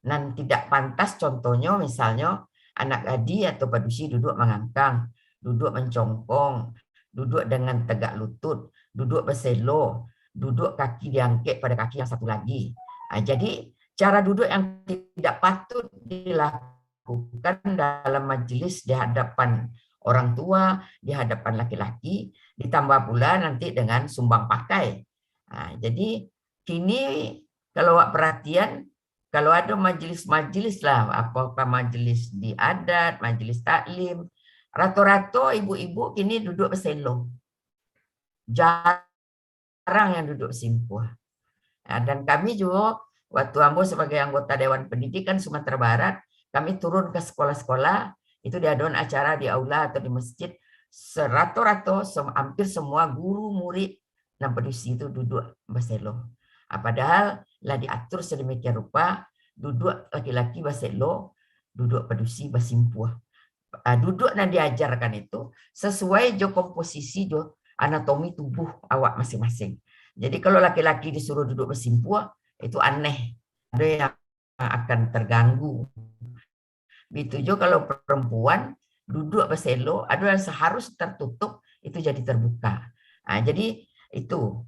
nan tidak pantas, contohnya misalnya anak gadi atau padusi duduk mengangkang, duduk mencongkong, duduk dengan tegak lutut, duduk berselo, duduk kaki diangkat pada kaki yang satu lagi. Jadi cara duduk yang tidak patut dilakukan dalam majelis di hadapan orang tua, di hadapan laki-laki, ditambah pula nanti dengan sumbang pakai. Jadi kini kalau perhatian, kalau ada majelis-majelis lah, apakah majelis di adat, majelis taklim, rata-rata ibu-ibu kini duduk berselo. Jarang yang duduk simpuh. Dan kami juga, waktu ambo sebagai anggota Dewan Pendidikan Sumatera Barat, kami turun ke sekolah-sekolah, itu diadakan acara di aula atau di masjid, rata-rata hampir semua guru, murid, dan pedusi itu duduk berselo. Padahal lah diatur sedemikian rupa, duduk laki-laki berselo, duduk pedusi bersimpuh. Duduk dan diajarkan itu sesuai jo komposisi jo anatomi tubuh awak masing-masing. Jadi kalau laki-laki disuruh duduk bersimpuh, itu aneh. Ada yang akan terganggu. Begitu juga kalau perempuan duduk berselo, ada yang seharusnya tertutup, itu jadi terbuka. Jadi itu.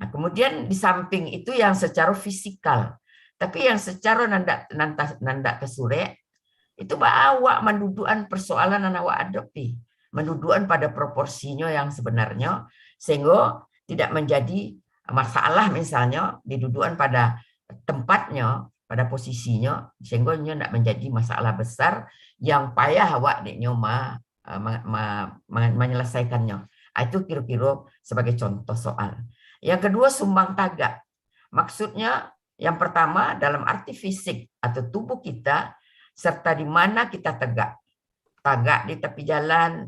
Kemudian di samping itu yang secara fisikal, tapi yang secara nandak kesure itu awak mendudukan persoalan yang awak hadapi, mendudukan pada proporsinya yang sebenarnya sehingga tidak menjadi masalah, misalnya didudukan pada tempatnya, pada posisinya sehingga tidak menjadi masalah besar yang payah awak menyelesaikannya. Itu kira-kira sebagai contoh soal. Yang kedua sumbang tagak. Maksudnya yang pertama dalam arti fisik atau tubuh kita serta di mana kita tegak. Tagak di tepi jalan,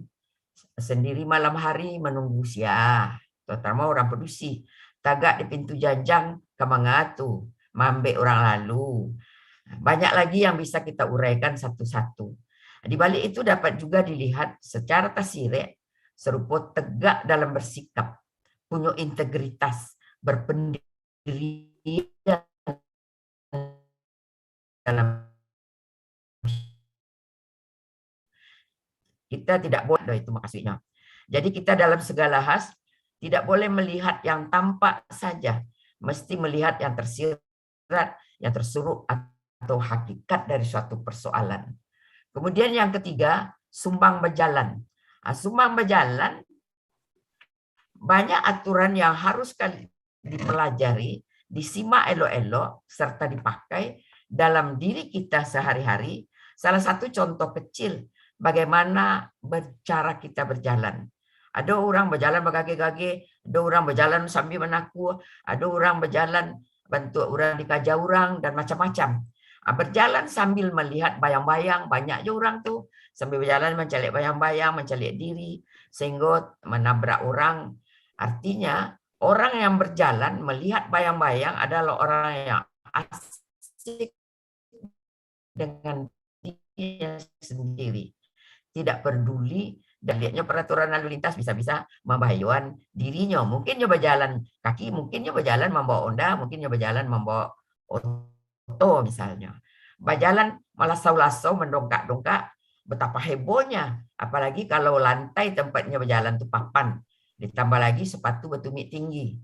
sendiri malam hari menunggu siah, terutama orang pedusi. Tagak di pintu janjang kamangatu, mambek orang lalu. Banyak lagi yang bisa kita uraikan satu-satu. Di balik itu dapat juga dilihat secara tasirek serupa tegak dalam bersikap, punya integritas, berpendirian dalam kita tidak boleh, itu maksudnya. Jadi kita dalam segala hal tidak boleh melihat yang tampak saja, mesti melihat yang tersirat, yang tersuruh atau hakikat dari suatu persoalan. Kemudian yang ketiga, sumbang berjalan. Sumbang berjalan banyak aturan yang harus dipelajari, disimak elok-elok, serta dipakai dalam diri kita sehari-hari. Salah satu contoh kecil bagaimana cara kita berjalan. Ada orang berjalan bergage-gage, ada orang berjalan sambil menaku, ada orang berjalan bentuk orang dikaja orang, dan macam-macam. Berjalan sambil melihat bayang-bayang, banyak je orang tu. Sambil berjalan mencalik bayang-bayang, mencalik diri, sehingga menabrak orang. Artinya Orang yang berjalan melihat bayang-bayang adalah orang yang asik dengan dirinya sendiri. Tidak peduli dan lihatnya peraturan lalu lintas bisa-bisa membahayakan dirinya. Mungkin dia berjalan kaki, mungkin dia berjalan membawa onda, mungkin dia berjalan membawa oto misalnya. Berjalan malah lasau-lasau mendongkak-dongkak, betapa hebohnya. Apalagi kalau lantai tempatnya berjalan itu papan. Ditambah lagi sepatu bertumit tinggi.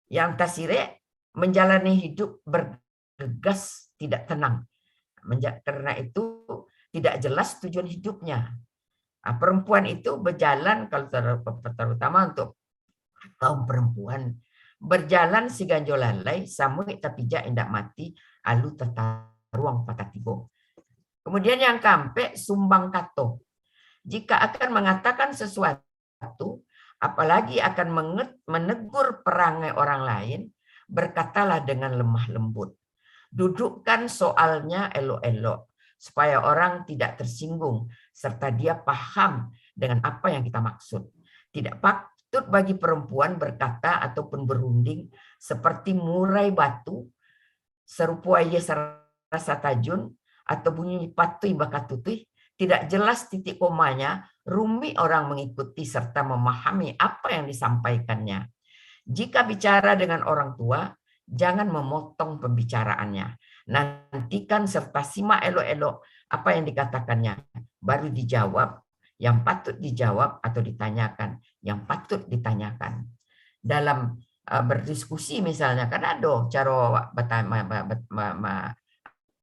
Yang tasirek menjalani hidup bergegas, tidak tenang. Karena itu tidak jelas tujuan hidupnya. Perempuan itu berjalan, kalau terutama untuk kaum perempuan, berjalan si ganjo lalai, samui tapi jak indak mati, alu tetaruang patah tibo. Kemudian yang kampe sumbang kato. Jika akan mengatakan sesuatu, apalagi akan menegur perangai orang lain, berkatalah dengan lemah lembut. Dudukkan soalnya elok-elok, supaya orang tidak tersinggung, serta dia paham dengan apa yang kita maksud. Tidak patut bagi perempuan berkata ataupun berunding seperti murai batu, serupa ia serasa tajun, atau bunyi patu imbak katutih, tidak jelas titik komanya, rumit orang mengikuti serta memahami apa yang disampaikannya. Jika bicara dengan orang tua, jangan memotong pembicaraannya. Nantikan serta simak elok-elok apa yang dikatakannya. Baru dijawab yang patut dijawab atau ditanyakan yang patut ditanyakan. Dalam berdiskusi misalnya, kan ada cara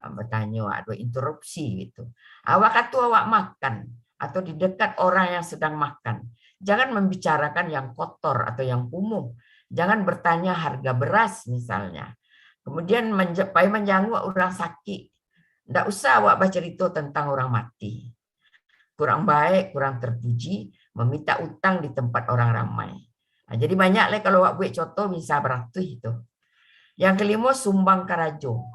bertanya, ada interupsi gitu. Awak kata awak makan atau di dekat orang yang sedang makan. Jangan membicarakan yang kotor atau yang kumuh. Jangan bertanya harga beras misalnya. Kemudian menjanguk orang sakit. Tidak usah awak bercerita tentang orang mati. Kurang baik, kurang terpuji, meminta utang di tempat orang ramai. Nah, jadi banyak lah kalau awak buat contoh bisa beratus itu. Yang kelima, sumbang karajo.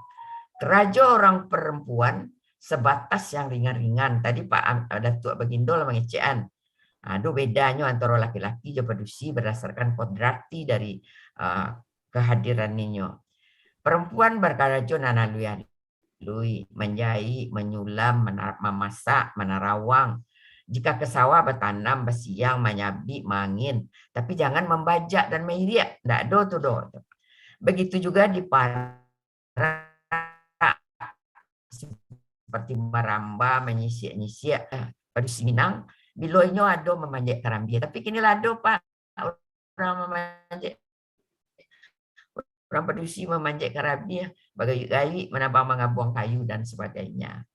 Kerajo orang perempuan sebatas yang ringan-ringan. Tadi Pak Datuk Bagindo lah mengecekan. Aduh bedanya antara laki-laki je padusi berdasarkan kodrati dari kehadiran ninyo. Perempuan berkarajo nanalui, menjahit, menyulam, memasak, menerawang. Jika ke sawah bertanam, bersiang, menyabi, mangin. Tapi jangan membajak dan mengiriak. Tidak ada tuh do. Begitu juga di para seperti meramba, menyisiak-nyisiak padusi Minang. Biloinyo ada memanjat karambia. Tapi kini ada Pak orang memanjat, orang padusi memanjat karambia, bagai-gai menambah mengabuang kayu dan sebagainya.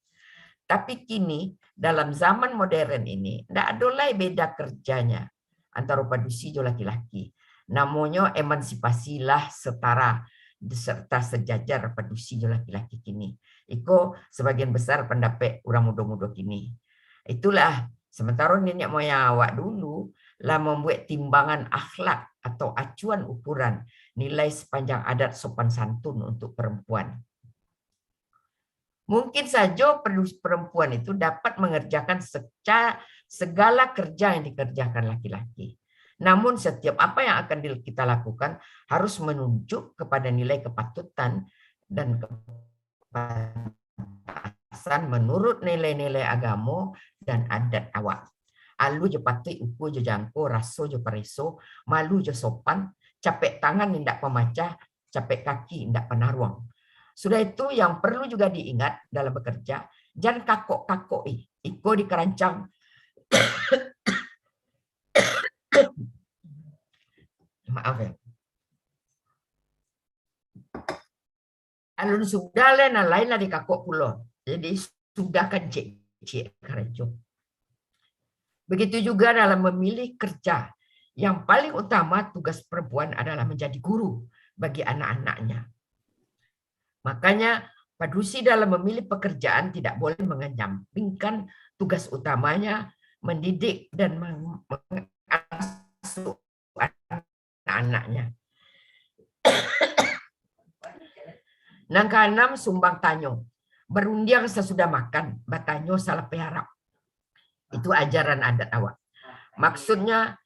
Tapi kini dalam zaman modern ini tidak ada lagi beda kerjanya antara padusi dan laki-laki. Namanya emansipasilah setara serta sejajar padusi dan laki-laki kini. Iko sebagian besar pendapat orang muda-muda kini. Itulah. Sementara nenek moyang awak dulu lah membuat timbangan akhlak atau acuan ukuran nilai sepanjang adat sopan santun untuk perempuan. Mungkin saja perempuan itu dapat mengerjakan segala kerja yang dikerjakan laki-laki. Namun setiap apa yang akan kita lakukan harus menunjuk kepada nilai kepatutan dan kepantasan menurut nilai-nilai agama dan adat awak. Alu je patut, ukur je jangko, raso je pareso, malu je sopan, capek tangan tidak pemacah, capek kaki tidak penaruang. Sudah itu yang perlu juga diingat dalam bekerja, jangan kakok-kakoi, iko di kerancang. Maaf ya. Alun sudah lain lah di kakok pulau. Jadi sudah kan cek kerancang. Begitu juga dalam memilih kerja. Yang paling utama tugas perempuan adalah menjadi guru bagi anak-anaknya. Makanya padusi dalam memilih pekerjaan tidak boleh mengesampingkan tugas utamanya mendidik dan mengasuh anak-anaknya. Nang keenam sumbang tanyo. Berundiang sesudah makan, batanyo salah peharap. Itu ajaran adat awak. Maksudnya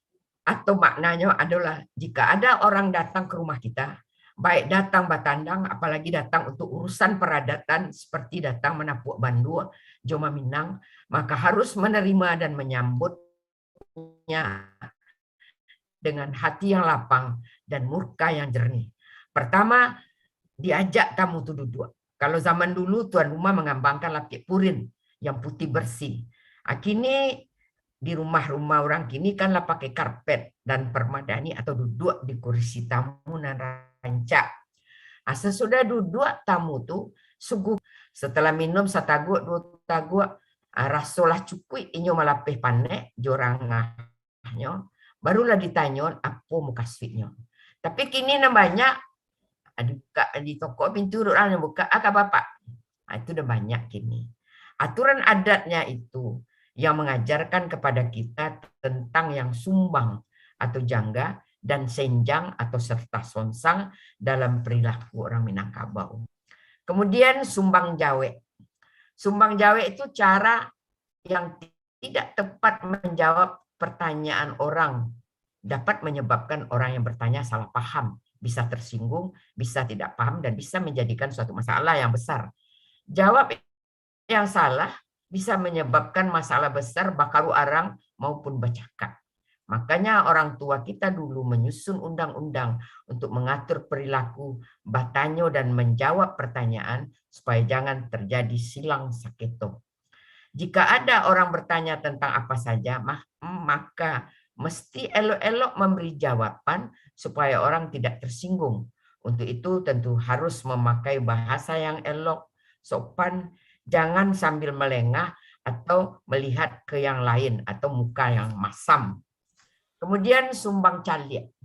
Atau maknanya adalah jika ada orang datang ke rumah kita, baik datang batandang, apalagi datang untuk urusan peradatan seperti datang menapuk Bandua, Joma Minang, maka harus menerima dan menyambutnya dengan hati yang lapang dan murka yang jernih. Pertama, diajak tamu itu duduk. Kalau zaman dulu tuan rumah mengambangkan lapik purin yang putih bersih. Kini di rumah-rumah orang kini kanlah pakai karpet dan permadani atau duduk di kursi tamu dan rancak. Sesudah duduk tamu tu suguh setelah minum sataguk dua taguk rasolah cukui inyo malapeh panek jorangahnya barulah ditanya apa muka sweetnya. Tapi kini banyak di toko pintu orang yang buka akak bapak. Itu udah banyak kini. Aturan adatnya itu yang mengajarkan kepada kita tentang yang sumbang atau jangga dan senjang atau serta sonsang dalam perilaku orang Minangkabau. Kemudian sumbang jawe. Sumbang jawe itu cara yang tidak tepat menjawab pertanyaan orang, dapat menyebabkan orang yang bertanya salah paham, bisa tersinggung, bisa tidak paham, dan bisa menjadikan suatu masalah yang besar. Jawab yang salah bisa menyebabkan masalah besar bakaru arang maupun bacakak. Makanya orang tua kita dulu menyusun undang-undang untuk mengatur perilaku batanyo dan menjawab pertanyaan supaya jangan terjadi silang saketo. Jika ada orang bertanya tentang apa saja, maka mesti elok-elok memberi jawaban supaya orang tidak tersinggung. Untuk itu tentu harus memakai bahasa yang elok, sopan, jangan sambil melengah atau melihat ke yang lain atau muka yang masam. Kemudian sumbang calik.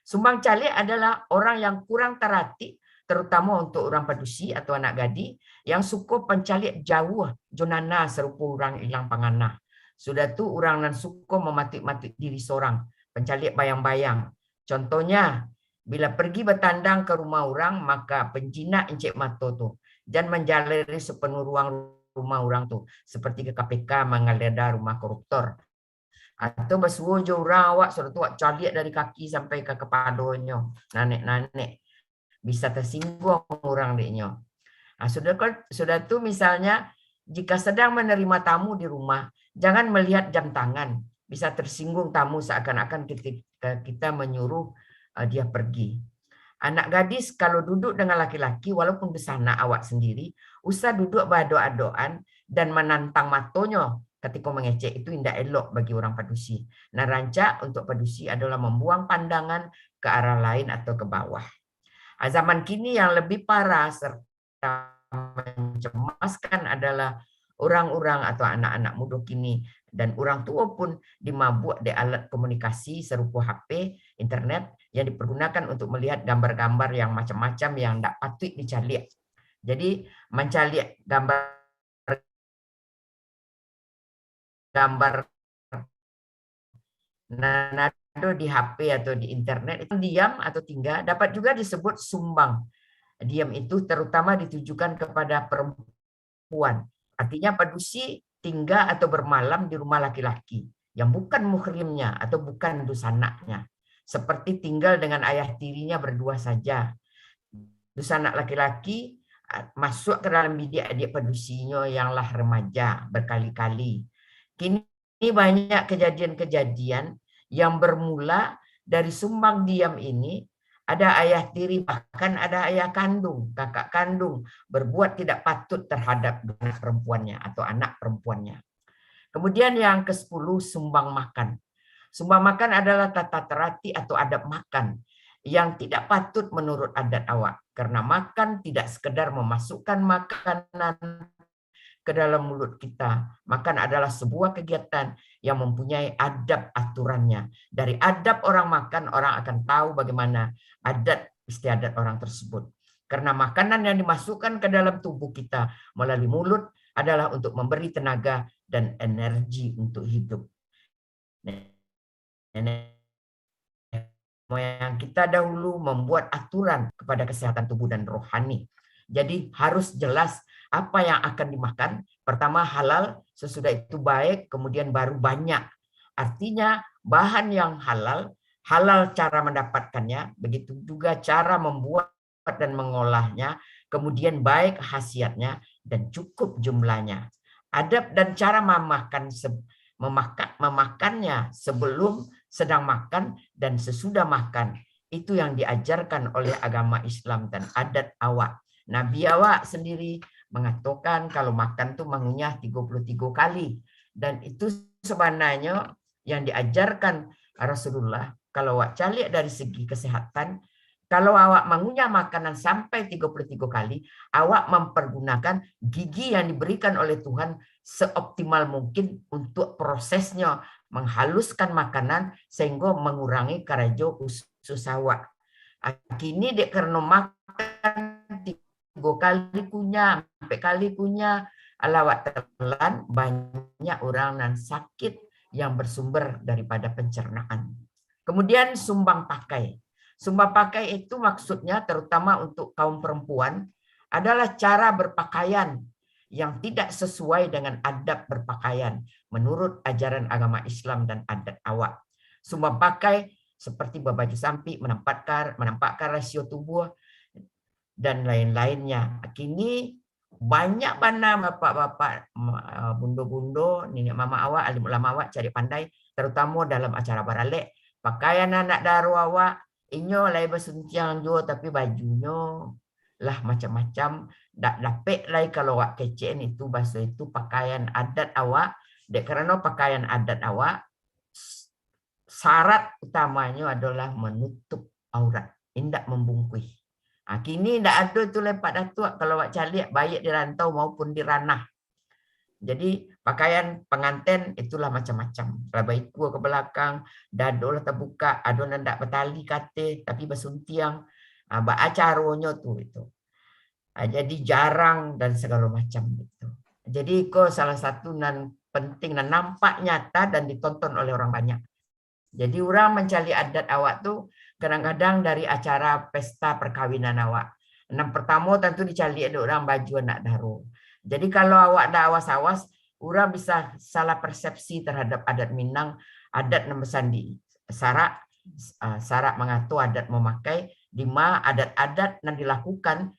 Sumbang calik adalah orang yang kurang terhati, terutama untuk orang padusi atau anak gadi, yang suka pencalik jauh, jonana serupa orang hilang panganah. Sudah tu orang nan suka mematik-matik diri seorang, pencalik bayang-bayang. Contohnya, bila pergi bertandang ke rumah orang, maka penjinak encik mata tu dan menjalari sepenuh ruang rumah orang tu, seperti ke KPK menggeledah rumah koruptor. Atau bersuruh je orang awak suruh tu caliak dari kaki sampai ke kepalanya, nanek-nanek. Bisa tersinggung orang deknya. Sudah tu misalnya jika sedang menerima tamu di rumah, jangan melihat jam tangan. Bisa tersinggung tamu seakan-akan kita menyuruh dia pergi. Anak gadis kalau duduk dengan laki-laki walaupun bersana awak sendiri, usah duduk berado-adoan dan menantang matonya ketika mengecek, itu indah elok bagi orang padusi. Nah, rancak untuk padusi adalah membuang pandangan ke arah lain atau ke bawah. Zaman kini yang lebih parah serta mencemaskan adalah orang-orang atau anak-anak muda kini dan orang tua pun dimabuk di alat komunikasi serupa HP, internet yang dipergunakan untuk melihat gambar-gambar yang macam-macam yang tidak patut dicalik. Jadi mencalik gambar nanado di HP atau di internet itu diam atau tinggal dapat juga disebut sumbang. Diam itu terutama ditujukan kepada perempuan. Artinya padusi tinggal atau bermalam di rumah laki-laki yang bukan muhrimnya atau bukan dusanaknya. Seperti tinggal dengan ayah tirinya berdua saja. Dusanak laki-laki masuk ke dalam bidik adik padusinya yanglah remaja berkali-kali. Kini banyak kejadian-kejadian yang bermula dari sumbang diam ini. Ada ayah tiri, bahkan ada ayah kandung, kakak kandung berbuat tidak patut terhadap anak perempuannya atau anak perempuannya. Kemudian yang ke-10, sumbang makan. Sumbang makan adalah tata terhati atau adab makan yang tidak patut menurut adat awak. Karena makan tidak sekedar memasukkan makanan ke dalam mulut kita. Makan adalah sebuah kegiatan yang mempunyai adab aturannya. Dari adab orang makan, orang akan tahu bagaimana adat istiadat orang tersebut. Karena makanan yang dimasukkan ke dalam tubuh kita melalui mulut adalah untuk memberi tenaga dan energi untuk hidup. Nenek moyang kita dahulu membuat aturan kepada kesehatan tubuh dan rohani. Jadi harus jelas apa yang akan dimakan. Pertama halal, sesudah itu baik, kemudian baru banyak. Artinya bahan yang halal, halal cara mendapatkannya, begitu juga cara membuat dan mengolahnya, kemudian baik khasiatnya dan cukup jumlahnya. Adab dan cara memakannya sebelum, sedang makan, dan sesudah makan. Itu yang diajarkan oleh agama Islam dan adat awak. Nabi awak sendiri mengatakan kalau makan tuh mengunyah 33 kali. Dan itu sebenarnya yang diajarkan Rasulullah. Kalau awak cari dari segi kesehatan, kalau awak mengunyah makanan sampai 33 kali, awak mempergunakan gigi yang diberikan oleh Tuhan seoptimal mungkin untuk prosesnya menghaluskan makanan sehingga mengurangi karajo usus awak. Kini dek karena makan 3 kali kunyah, 4 kali kunyah, alawat telan, banyak orang yang sakit yang bersumber daripada pencernaan. Kemudian sumbang pakai. Sumbang pakai itu maksudnya terutama untuk kaum perempuan adalah cara berpakaian yang tidak sesuai dengan adab berpakaian menurut ajaran agama Islam dan adat awak. Sumbang pakai seperti berbaju sampi, menampakkan rasio tubuh dan lain-lainnya. Kini banyak mana bapak-bapak, bundo-bundo, nenek mama awak, alim ulama awak cari pandai, terutama dalam acara baralek, pakaian anak daru awak, inyo lai bersuntiang jo tapi bajunya lah macam-macam. Dak dapet lai kalau awak kecen itu bahasa itu pakaian adat awak. Dek karena pakaian adat awak syarat utamanya adalah menutup aurat, tidak membungkui. Kini tidak ada itu lepak datuk kalau awak cari baik di rantau maupun di ranah. Jadi pakaian pengantin itulah macam-macam. Labaiku ke belakang, dado lah terbuka, ada nandak bertali kate tapi bersuntiang. Acaranya tuh itu. Jadi jarang dan segala macam itu. Jadi itu salah satu nan penting dan nampak nyata dan ditonton oleh orang banyak. Jadi orang mencari adat awak tuh kadang-kadang dari acara pesta perkawinan awak. Yang pertama tentu dicari ada orang baju anak daru. Jadi kalau awak dah awas-awas, orang bisa salah persepsi terhadap adat Minang, adat nombor sandi. Sarak mengatur adat memakai, di mana adat-adat yang dilakukan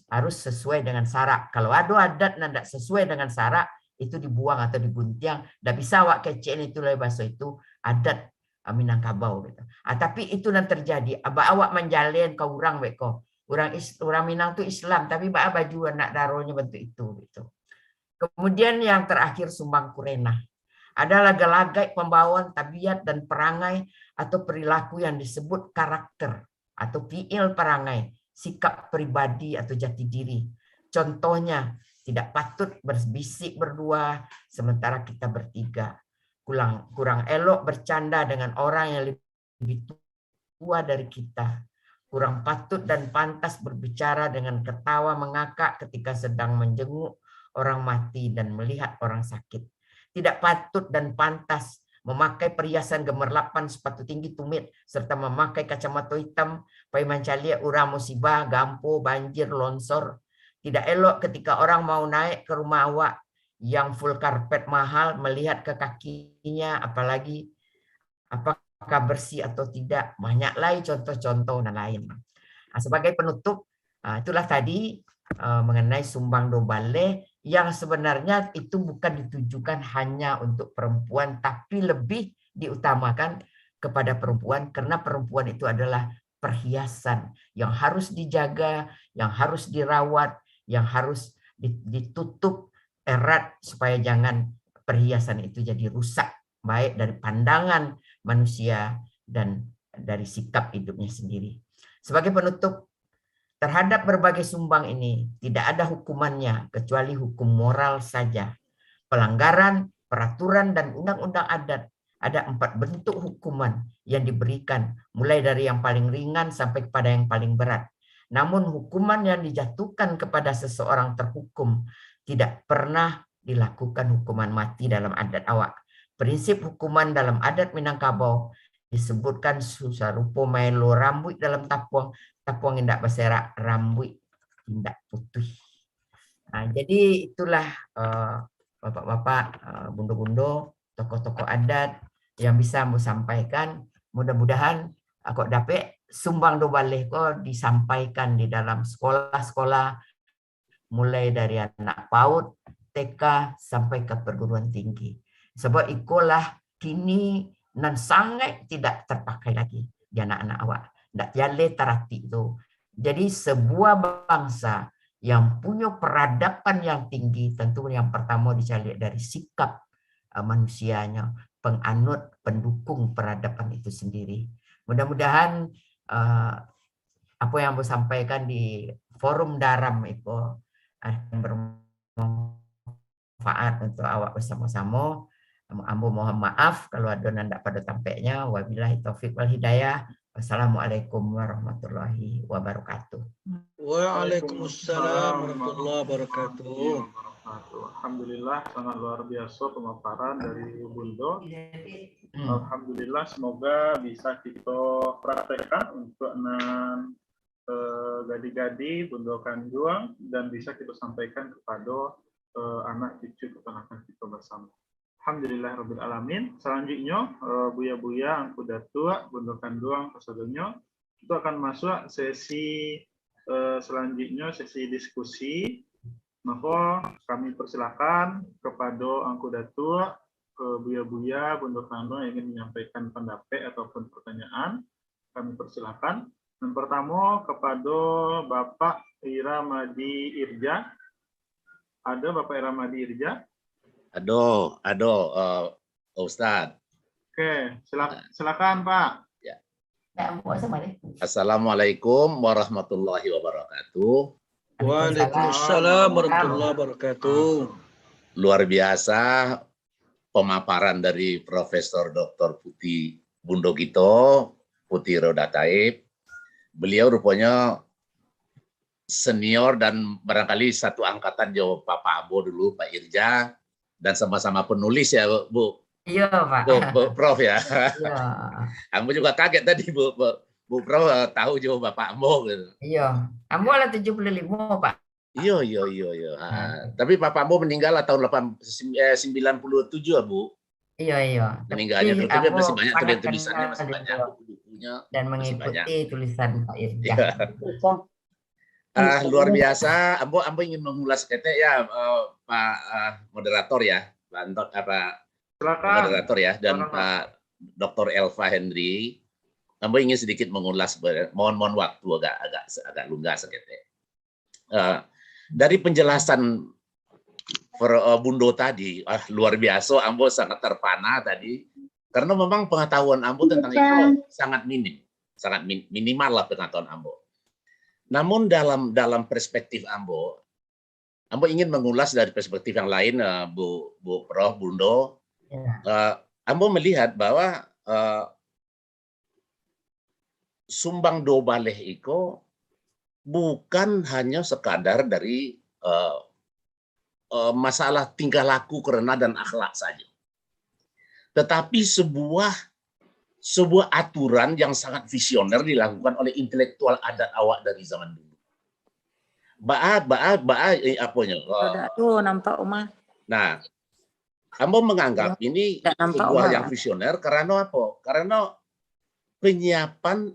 harus sesuai dengan sarak. Kalau ada adat yang tidak sesuai dengan sarak, itu dibuang atau dibuntiang. Tidak bisa awak kecen itu lah bahasa itu adat Minangkabau. Gitu. Tapi itu yang terjadi. Awak menjalin ke orang beko. Orang Minang itu Islam, tapi baju anak daronya bentuk itu. Gitu. Kemudian yang terakhir sumbang kurena. Ada laga-laga pembawaan tabiat dan perangai atau perilaku yang disebut karakter atau fiil perangai, sikap pribadi atau jati diri. Contohnya, tidak patut berbisik berdua sementara kita bertiga. Kurang elok bercanda dengan orang yang lebih tua dari kita. Kurang patut dan pantas berbicara dengan ketawa mengakak ketika sedang menjenguk orang mati dan melihat orang sakit. Tidak patut dan pantas memakai perhiasan gemerlapan, sepatu tinggi tumit, serta memakai kacamata hitam, pai mencari urang musibah, gampo, banjir, longsor. Tidak elok ketika orang mau naik ke rumah awak yang full karpet mahal, melihat ke kakinya, apalagi apakah bersih atau tidak. Banyak lagi contoh-contoh dan lain. Sebagai penutup, itulah tadi mengenai sumbang dobale yang sebenarnya itu bukan ditujukan hanya untuk perempuan, tapi lebih diutamakan kepada perempuan karena perempuan itu adalah perhiasan yang harus dijaga, yang harus dirawat, yang harus ditutup erat supaya jangan perhiasan itu jadi rusak, baik dari pandangan manusia dan dari sikap hidupnya sendiri. Sebagai penutup, terhadap berbagai sumbang ini tidak ada hukumannya kecuali hukum moral saja. Pelanggaran, peraturan, dan undang-undang adat ada 4 bentuk hukuman yang diberikan, mulai dari yang paling ringan sampai kepada yang paling berat. Namun hukuman yang dijatuhkan kepada seseorang terhukum tidak pernah dilakukan hukuman mati dalam adat awak. Prinsip hukuman dalam adat Minangkabau disebutkan susarupo melo rambut dalam tapuang, tapuang indak berserak, rambut indak putih. Jadi itulah bapak-bapak, bundo-bundo, tokoh-tokoh adat yang bisa Ambo sampaikan. Mudah-mudahan kok dapat sumbang do baleh kok disampaikan di dalam sekolah-sekolah mulai dari anak PAUD, TK sampai ke perguruan tinggi. Sebab ikulah kini nan sangat tidak terpakai lagi di anak-anak awak. Ndak jale terati itu. Jadi sebuah bangsa yang punya peradaban yang tinggi tentu yang pertama dicari dari sikap manusianya, penganut, pendukung peradaban itu sendiri. Mudah-mudahan apa yang Ambo sampaikan di forum Daram itu akan bermanfaat untuk awak bersama-sama. Ambo mohon maaf kalau ada nanda pada tampaknya. Wabillahi taufik wal hidayah. Wassalamualaikum warahmatullahi wabarakatuh. Waalaikumsalam warahmatullahi wabarakatuh. Alhamdulillah sangat luar biasa pemaparan dari Bundo. Alhamdulillah semoga bisa kita praktekkan untuk gadi-gadi Bundo Kanjuang dan bisa kita sampaikan kepada anak cucu keponakan kita bersama. Alhamdulillah Rabbil Alamin. Selanjutnya Buya-Buya Angku Datua Bundo Kanjuang Pasadonyo itu akan masuk sesi selanjutnya, sesi diskusi. Maka kami persilakan kepada Angku Datua, Buya-Buya Bundo Kanjuang yang ingin menyampaikan pendapat ataupun pertanyaan. Kami persilakan. Yang pertama kepada Bapak Iramadi Irja. Ada Bapak Iramadi Irja? Aduh, Ustadz. Oke, silakan Pak. Ya. Assalamualaikum. Assalamualaikum warahmatullahi wabarakatuh. Waalaikumsalam warahmatullahi wabarakatuh. Luar biasa pemaparan dari Profesor Dr. Putih Bundogito, Putih Roda Taib. Beliau rupanya senior dan barangkali satu angkatan jauh Papa Ambo dulu, Pak Irja, dan sama-sama penulis ya, Bu. Iya, Pak. Bu Prof ya. Iya. Ambo juga kaget tadi, Bu Prof tahu jauh Bapak Ambo gitu. Iya. Ambo lah 75, Pak. Iya. Tapi Bapak Ambo meninggal tahun 97 ya, Bu. Iya. Meninggalnya dulu, tapi masih banyak tulisannya, masih banyak buku-bukunya. Dan mengikuti tulisan Pak Irja. Luar biasa. Ambo ingin mengulas ya, Pak moderator ya, Pak moderator ya, dan Pak Dr. Elva Henry. Ambo ingin sedikit mengulas, mohon waktu agak lunga sekete. Dari penjelasan Bundo tadi, luar biasa. Ambo sangat terpana tadi, karena memang pengetahuan Ambo tentang itu sangat minimal lah pengetahuan Ambo. Namun dalam perspektif Ambo ingin mengulas dari perspektif yang lain, Bu Prof Bundo. Ambo melihat bahwa sumbang do baleh itu bukan hanya sekadar dari masalah tingkah laku, kerana dan akhlak saja, tetapi sebuah aturan yang sangat visioner dilakukan oleh intelektual adat awak dari zaman dulu. Tuh nampak Uma. Nah, Ambo menganggap ini sebuah yang visioner karena apa? Karena penyiapan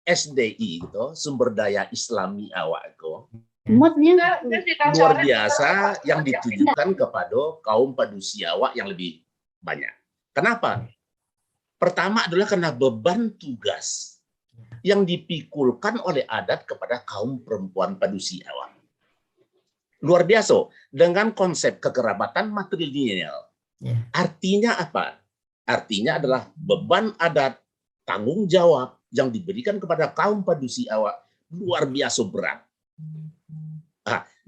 SDI itu, sumber daya Islami awak itu luar biasa yang ditujukan kepada kaum padusi awak yang lebih banyak. Kenapa? Pertama adalah karena beban tugas yang dipikulkan oleh adat kepada kaum perempuan padusi awak. Luar biasa dengan konsep kekerabatan matrilineal. Artinya apa? Artinya adalah beban adat, tanggung jawab yang diberikan kepada kaum padusi awak luar biasa berat.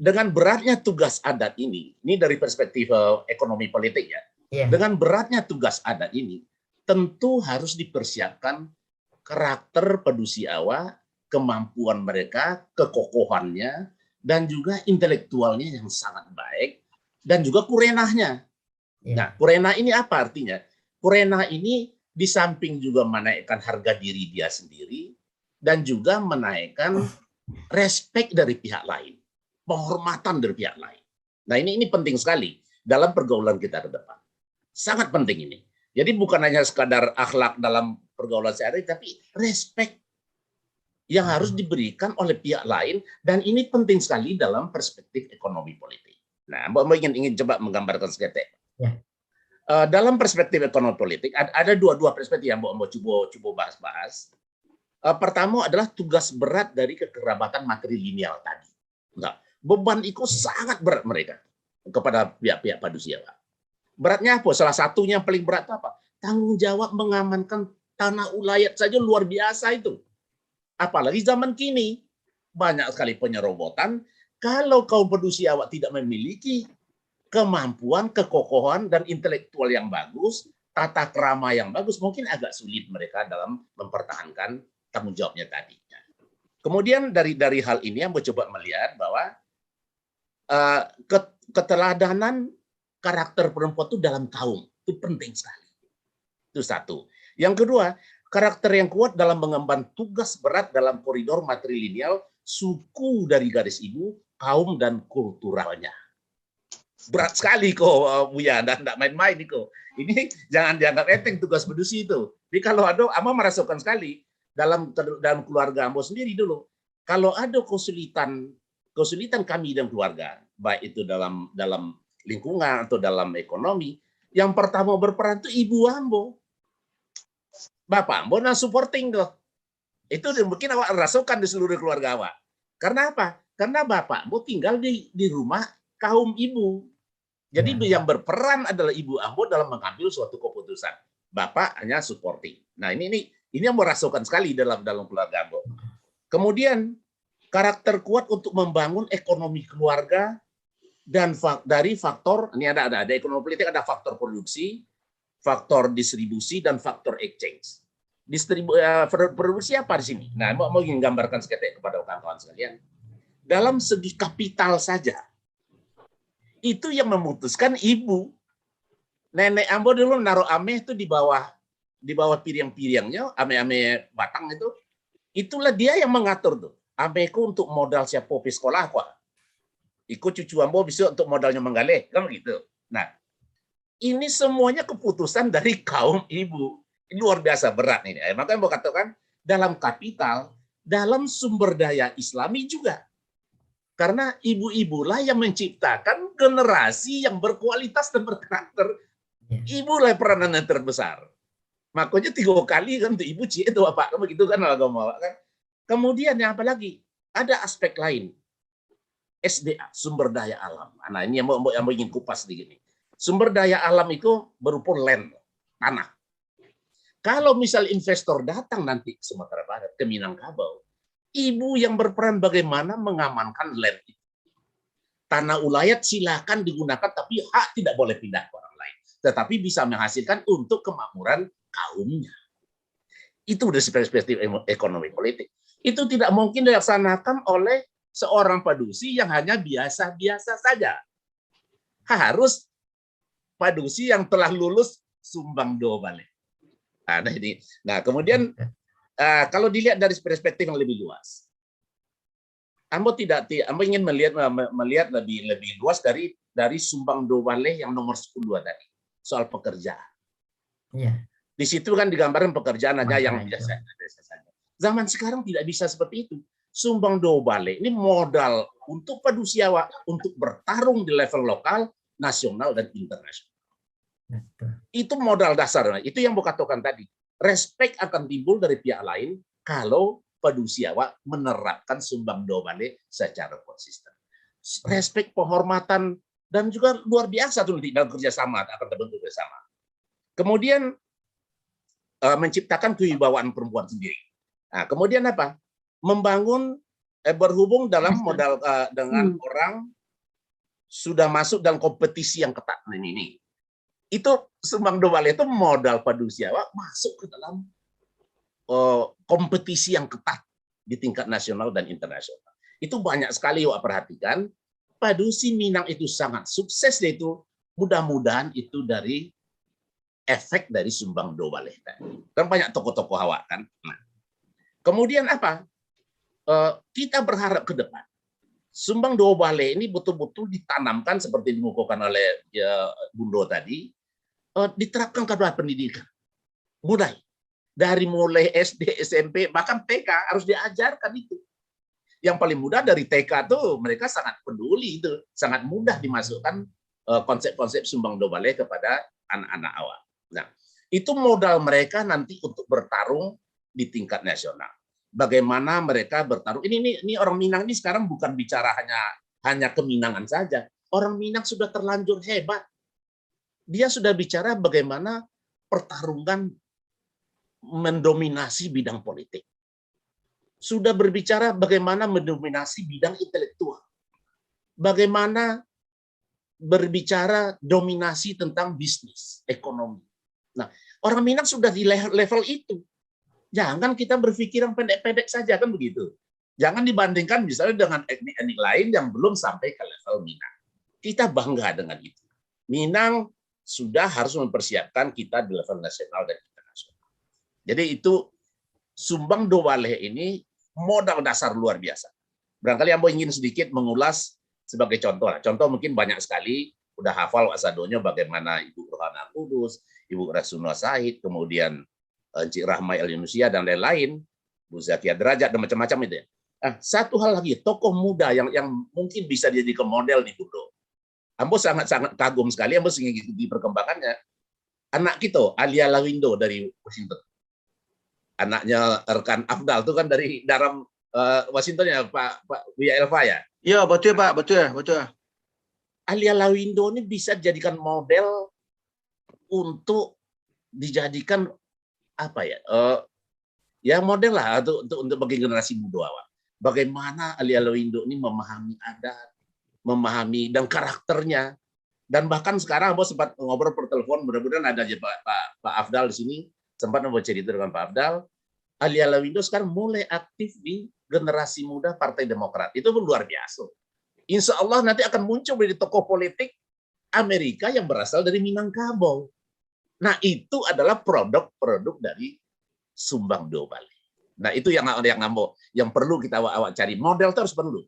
Dengan beratnya tugas adat ini dari perspektif ekonomi politik ya. Dengan beratnya tugas adat ini, tentu harus dipersiapkan karakter padusi awak, kemampuan mereka, kekokohannya, dan juga intelektualnya yang sangat baik, dan juga kurenahnya. Nah, kurenah ini apa artinya? Kurenah ini di samping juga menaikkan harga diri dia sendiri, dan juga menaikkan respek dari pihak lain, penghormatan dari pihak lain. Nah, ini penting sekali dalam pergaulan kita ke depan. Sangat penting ini. Jadi bukan hanya sekadar akhlak dalam pergaulan sehari, tapi respect yang harus diberikan oleh pihak lain, dan ini penting sekali dalam perspektif ekonomi politik. Nah, Mbak ingin coba menggambarkan seketik. Ya. Dalam perspektif ekonomi politik ada dua perspektif yang Mbak coba bahas-bahas. Pertama adalah tugas berat dari kekerabatan matrilineal tadi. Enggak, beban itu sangat berat mereka kepada pihak-pihak Padusiawa. Beratnya apa? Salah satunya yang paling berat itu apa? Tanggung jawab mengamankan tanah ulayat saja luar biasa itu. Apalagi zaman kini, banyak sekali penyerobotan. Kalau kaum Padusiawa tidak memiliki kemampuan, kekokohan, dan intelektual yang bagus, tata krama yang bagus, mungkin agak sulit mereka dalam mempertahankan tanggung jawabnya tadi. Kemudian dari hal ini yang coba melihat bahwa keteladanan karakter perempuan itu dalam kaum, itu penting sekali. Itu satu. Yang kedua, karakter yang kuat dalam mengemban tugas berat dalam koridor matrilineal suku dari garis ibu, kaum, dan kulturalnya. Berat sekali kok, Buya, dan tidak main-main kok. Ini jangan dianggap enteng tugas padusi itu. Jadi kalau ada, Ambo merasakan sekali dalam keluarga Ambo sendiri dulu. Kalau ada kesulitan kami dan keluarga, baik itu dalam lingkungan atau dalam ekonomi, yang pertama berperan itu ibu Ambo. Bapak Ambo nah supporting tuh. Itu mungkin awak rasakan di seluruh keluarga awak. Karena apa? Karena Bapak Ambo tinggal di rumah kaum ibu. Jadi yang berperan adalah ibu Ambo dalam mengambil suatu keputusan. Bapak hanya supporting. Nah, ini yang merasakan sekali dalam keluarga Ambo. Kemudian karakter kuat untuk membangun ekonomi keluarga dan dari faktor ini ada ekonomi politik, ada faktor produksi, faktor distribusi, dan faktor exchange. Produksi apa di sini? Nah, mau ingin gambarkan seketik kepada kawan-kawan sekalian. Dalam segi kapital saja, itu yang memutuskan ibu. Nenek Ambo dulu naruh ameh itu di bawah piring-piringnya, ame-ame batang itu. Itulah dia yang mengatur tuh. Amehku untuk modal siapa pergi sekolah kok. Ikut cucu Ambo bisa untuk modalnya menggalih, kan begitu. Nah, ini semuanya keputusan dari kaum ibu. Ini luar biasa berat ini. Makanya Ambo katakan dalam kapital, dalam sumber daya Islami juga. Karena ibu-ibulah yang menciptakan generasi yang berkualitas dan berkarakter. Ibulah peranan yang terbesar. Makanya 3 kali kan untuk ibu cie itu bapak kan begitu kan agama kan. Kemudian yang apa lagi? Ada aspek lain. SDA, sumber daya alam. Nah, ini yang mau ingin kupas sedikit nih. Sumber daya alam itu berupa land, tanah. Kalau misal investor datang nanti ke Sumatera Barat, ke Minangkabau, ibu yang berperan bagaimana mengamankan land itu. Tanah ulayat silakan digunakan, tapi hak tidak boleh pindah ke orang lain. Tetapi bisa menghasilkan untuk kemakmuran kaumnya. Itu dari perspektif ekonomi politik. Itu tidak mungkin dilaksanakan oleh seorang padusi yang hanya biasa-biasa saja. Harus padusi yang telah lulus sumbang do balik. Nah, kemudian kalau dilihat dari perspektif yang lebih luas, Ambo ingin melihat lebih luas dari sumbang do balik yang nomor 10 tadi, soal pekerjaan. Iya. Di situ kan digambarkan pekerjaan hanya yang biasa saja. Zaman sekarang tidak bisa seperti itu. Sumbang do balik ini modal untuk padusiawa untuk bertarung di level lokal, nasional, dan internasional. Itu modal dasar. Itu yang Mbok katakan tadi. Respek akan timbul dari pihak lain kalau padusiawa menerapkan sumbang do balik secara konsisten. Respek, penghormatan, dan juga luar biasa tuh dalam kerjasama akan terbentuk bersama. Kemudian menciptakan kewibawaan perempuan sendiri. Nah, kemudian apa? Membangun berhubung dalam modal dengan orang sudah masuk dalam kompetisi yang ketat ini. Itu sumbang do balik itu modal padusiawa masuk ke dalam kompetisi yang ketat di tingkat nasional dan internasional. Itu banyak sekali Wak perhatikan. Padusi Minang itu sangat sukses, yaitu mudah-mudahan itu dari efek dari sumbang do balik tadi. Kan banyak tokoh-tokoh awak kan. Nah, kemudian apa? Kita berharap ke depan sumbang do balik ini betul-betul ditanamkan seperti dimukakan oleh Bundo tadi, diterapkan ke dunia pendidikan. Mulai SD, SMP, bahkan TK harus diajarkan itu. Yang paling mudah dari TK tuh mereka sangat peduli itu, sangat mudah dimasukkan konsep-konsep sumbang do balai kepada anak-anak awal. Nah, itu modal mereka nanti untuk bertarung di tingkat nasional. Bagaimana mereka bertarung? Ini orang Minang ini sekarang bukan bicara hanya keminangan saja. Orang Minang sudah terlanjur hebat. Dia sudah bicara bagaimana pertarungan mendominasi bidang politik. Sudah berbicara bagaimana mendominasi bidang intelektual. Bagaimana berbicara dominasi tentang bisnis, ekonomi. Nah, orang Minang sudah di level itu. Jangan kita berpikir yang pendek-pendek saja, kan begitu. Jangan dibandingkan misalnya dengan etnik-etnik lain yang belum sampai ke level Minang. Kita bangga dengan itu. Minang sudah harus mempersiapkan kita di level nasional dan internasional. Jadi itu sumbang do balai ini modal dasar luar biasa. Barangkali Ambo ingin sedikit mengulas sebagai contoh. Contoh mungkin banyak sekali, udah hafal wasadonya bagaimana Ibu Rohana Kudus, Ibu Rasulullah Said, kemudian Encik Rahmai Al-Yunusia dan lain-lain, Bu Zakia Derajat dan macam-macam itu ya. Nah, satu hal lagi, tokoh muda yang mungkin bisa dijadikan model di Budo. Ambo sangat-sangat kagum sekali, Ambo ingin ikuti perkembangannya. Anak kita, Alia Lawindo dari Washington. Anaknya rekan Afdal itu kan dari dalam Washington ya, Pak Buya Elva ya. Ya, betul Pak, betul. Alia Lawindo ini bisa dijadikan model untuk dijadikan apa ya? Ya model lah untuk bagi generasi muda awal. Bagaimana Alia Lawindo ini memahami adat, memahami dan karakternya. Dan bahkan sekarang Ambo sempat ngobrol per telepon, mudah-mudahan ada aja Pak Afdal di sini, sempat mau cerita dengan Pak Afdal. Alia Lawindo sekarang mulai aktif di generasi muda Partai Demokrat. Itu pun luar biasa. Insya Allah nanti akan muncul dari tokoh politik Amerika yang berasal dari Minangkabau. Nah, itu adalah produk-produk dari sumbang do balai. Nah, itu yang perlu kita awak cari. Model terus perlu.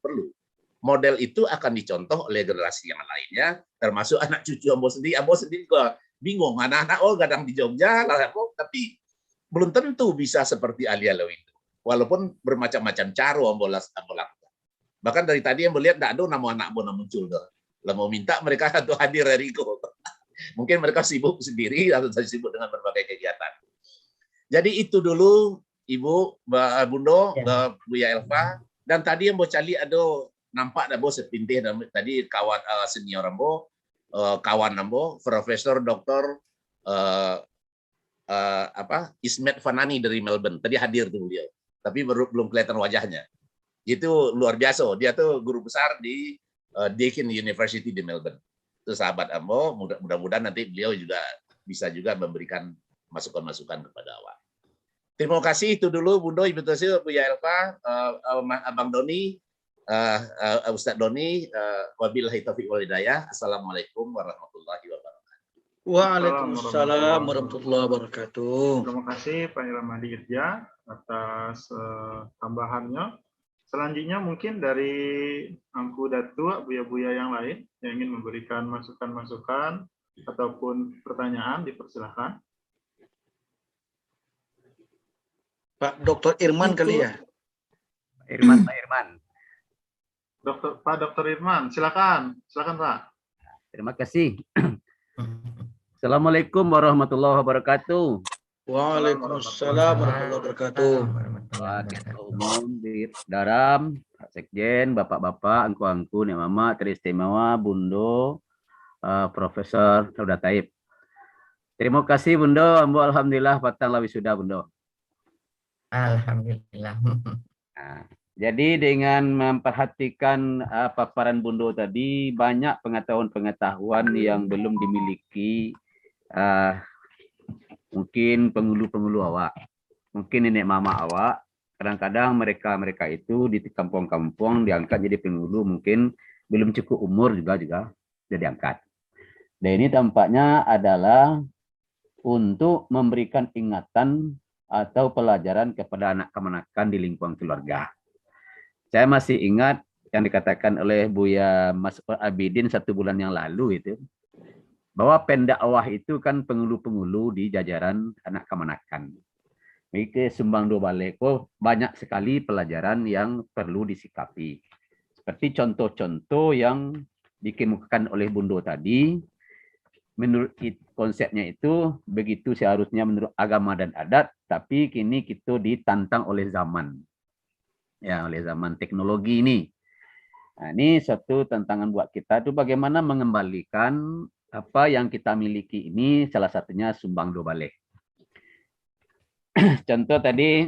Model itu akan dicontoh oleh generasi yang lainnya, termasuk anak cucu Ambo sendiri. Ambo sendiri juga bingung, anak-anak kadang di Jogja, tapi belum tentu bisa seperti Alia Lawindo. Walaupun bermacam-macam cara Ambo lakukan. Bahkan dari tadi yang melihat tidak ada nama anak Ambo muncul. Lah mau minta mereka untuk hadir dari Riko. Mungkin mereka sibuk sendiri atau sibuk dengan berbagai kegiatan. Jadi itu dulu Ibu, Mbak Bundo, ya. Buya Elva. Dan tadi yang Ambo cali ada nampak ada Ambo sepintih tadi kawan senior Ambo, kawan Ambo, Profesor Dr. Ismet Fanani dari Melbourne. Tadi hadir tuh beliau. Tapi belum kelihatan wajahnya. Itu luar biasa. Dia tuh guru besar di Deakin University di Melbourne. Itu sahabat Ambo. Mudah-mudahan nanti beliau juga bisa juga memberikan masukan-masukan kepada awak. Terima kasih itu dulu Bundo, Ibu Tosil, Buya Elva, Abang Doni, Ustadz Doni. Wabillahi taufiq wal hidayah. Assalamualaikum warahmatullahi wabarakatuh. Waalaikumsalam warahmatullahi wabarakatuh. Terima kasih Pak Ramadi Irja atas tambahannya. Selanjutnya mungkin dari Angku Datua, Buya-Buya yang lain yang ingin memberikan masukan-masukan ataupun pertanyaan, dipersilakan. Pak Dr. Irman kali ya? Pak Irman. Pak Dr. Irman, silakan Pak. Terima kasih. Assalamualaikum warahmatullahi wabarakatuh. Waalaikumsalam warahmatullahi wabarakatuh. Ketua Umum di Daram, Pak Sekjen, Bapak-bapak, angku-angku, Nek Mama, teristimewa, Bundo, Profesor Sauda Taib. Terima kasih Bundo, Ambo alhamdulillah patang lawi sudah Bundo. Alhamdulillah. Nah, jadi dengan memperhatikan paparan Bundo tadi, banyak pengetahuan-pengetahuan yang belum dimiliki mungkin penghulu-penghulu awak, mungkin nenek mama awak. Kadang-kadang mereka itu di kampung-kampung diangkat jadi penghulu, mungkin belum cukup umur juga jadi angkat. Dan ini tampaknya adalah untuk memberikan ingatan atau pelajaran kepada anak kemanakan di lingkungan keluarga. Saya masih ingat yang dikatakan oleh Buya Mas Abidin 1 bulan yang lalu itu. bahwa pendakwah itu kan pengulu-pengulu di jajaran anak kemanakan. Maka Sumbang Dua Balai kok banyak sekali pelajaran yang perlu disikapi. Seperti contoh-contoh yang dikemukakan oleh Bundo tadi, menurut konsepnya itu begitu seharusnya menurut agama dan adat, tapi kini kita ditantang oleh zaman. Ya, oleh zaman teknologi ini. Nah, ini satu tantangan buat kita itu bagaimana mengembalikan apa yang kita miliki ini, salah satunya Sumbang Dua Balai. Contoh tadi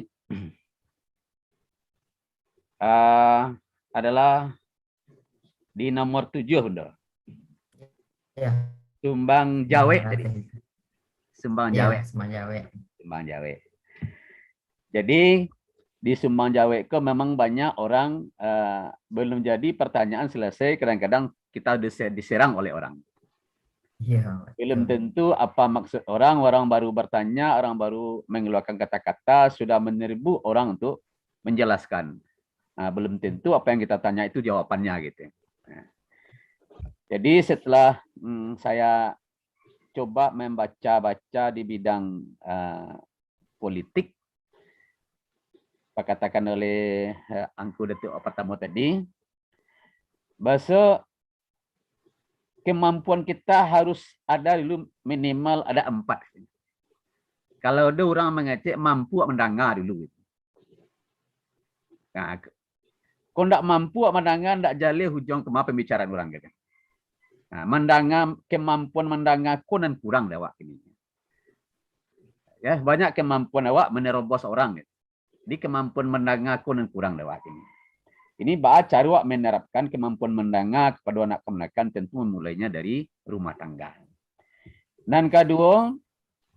adalah di nomor 7, Bunda. Ya. Sumbang Jawe tadi. Sumbang Jawe. Ya, Sumbang Jawe. Sumbang Jawe. Jadi di Sumbang Jawe ke memang banyak orang belum jadi pertanyaan selesai, kadang-kadang kita diserang oleh orang. Iya. Belum tentu apa maksud orang baru bertanya, orang baru mengeluarkan kata-kata, sudah menyerbu orang untuk menjelaskan. Nah, belum tentu apa yang kita tanya itu jawabannya gitu. Nah, jadi setelah saya coba membaca-baca di bidang politik, apa katakan oleh Angku Datuk pertama tadi, bahasa kemampuan kita harus ada dulu minimal ada 4. Kalau ada orang mengecek mampu mendengar dulu. Nah, kalau tidak mampu mendengar, tidak jalih hujung kemana pembicaraan orang gitu. Nah, mendengar, kemampuan mendengar dan kurang dawak ini. Ya, banyak kemampuan awak menerobos orang gitu. Di kemampuan mendengar dan kurang dawak ini. Ini cara awak menerapkan kemampuan mendengar kepada anak kemenakan tentu memulainya dari rumah tangga. Dan kedua,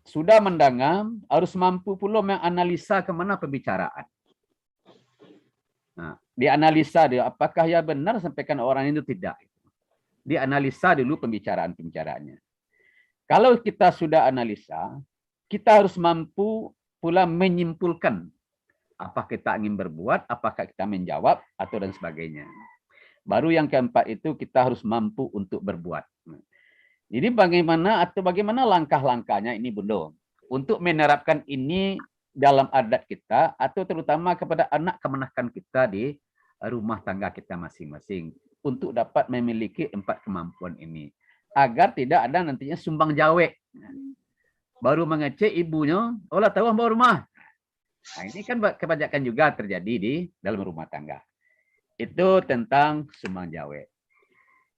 sudah mendengar harus mampu pula menganalisa kemana pembicaraan. Nah, dianalisa dia apakah ya benar sampaikan orang itu tidak. Dianalisa dulu pembicaraannya. Kalau kita sudah analisa, kita harus mampu pula menyimpulkan apa kita ingin berbuat, apakah kita menjawab, atau dan sebagainya. Baru yang keempat itu kita harus mampu untuk berbuat. Jadi bagaimana langkah-langkahnya ini Bundo untuk menerapkan ini dalam adat kita atau terutama kepada anak kemenakan kita di rumah tangga kita masing-masing untuk dapat memiliki 4 kemampuan ini agar tidak ada nantinya sumbang jawe. Baru mengecek ibunya, olah tahu bawa rumah. Nah, ini kan kebanyakan juga terjadi di dalam rumah tangga. Itu tentang sumbang jawe.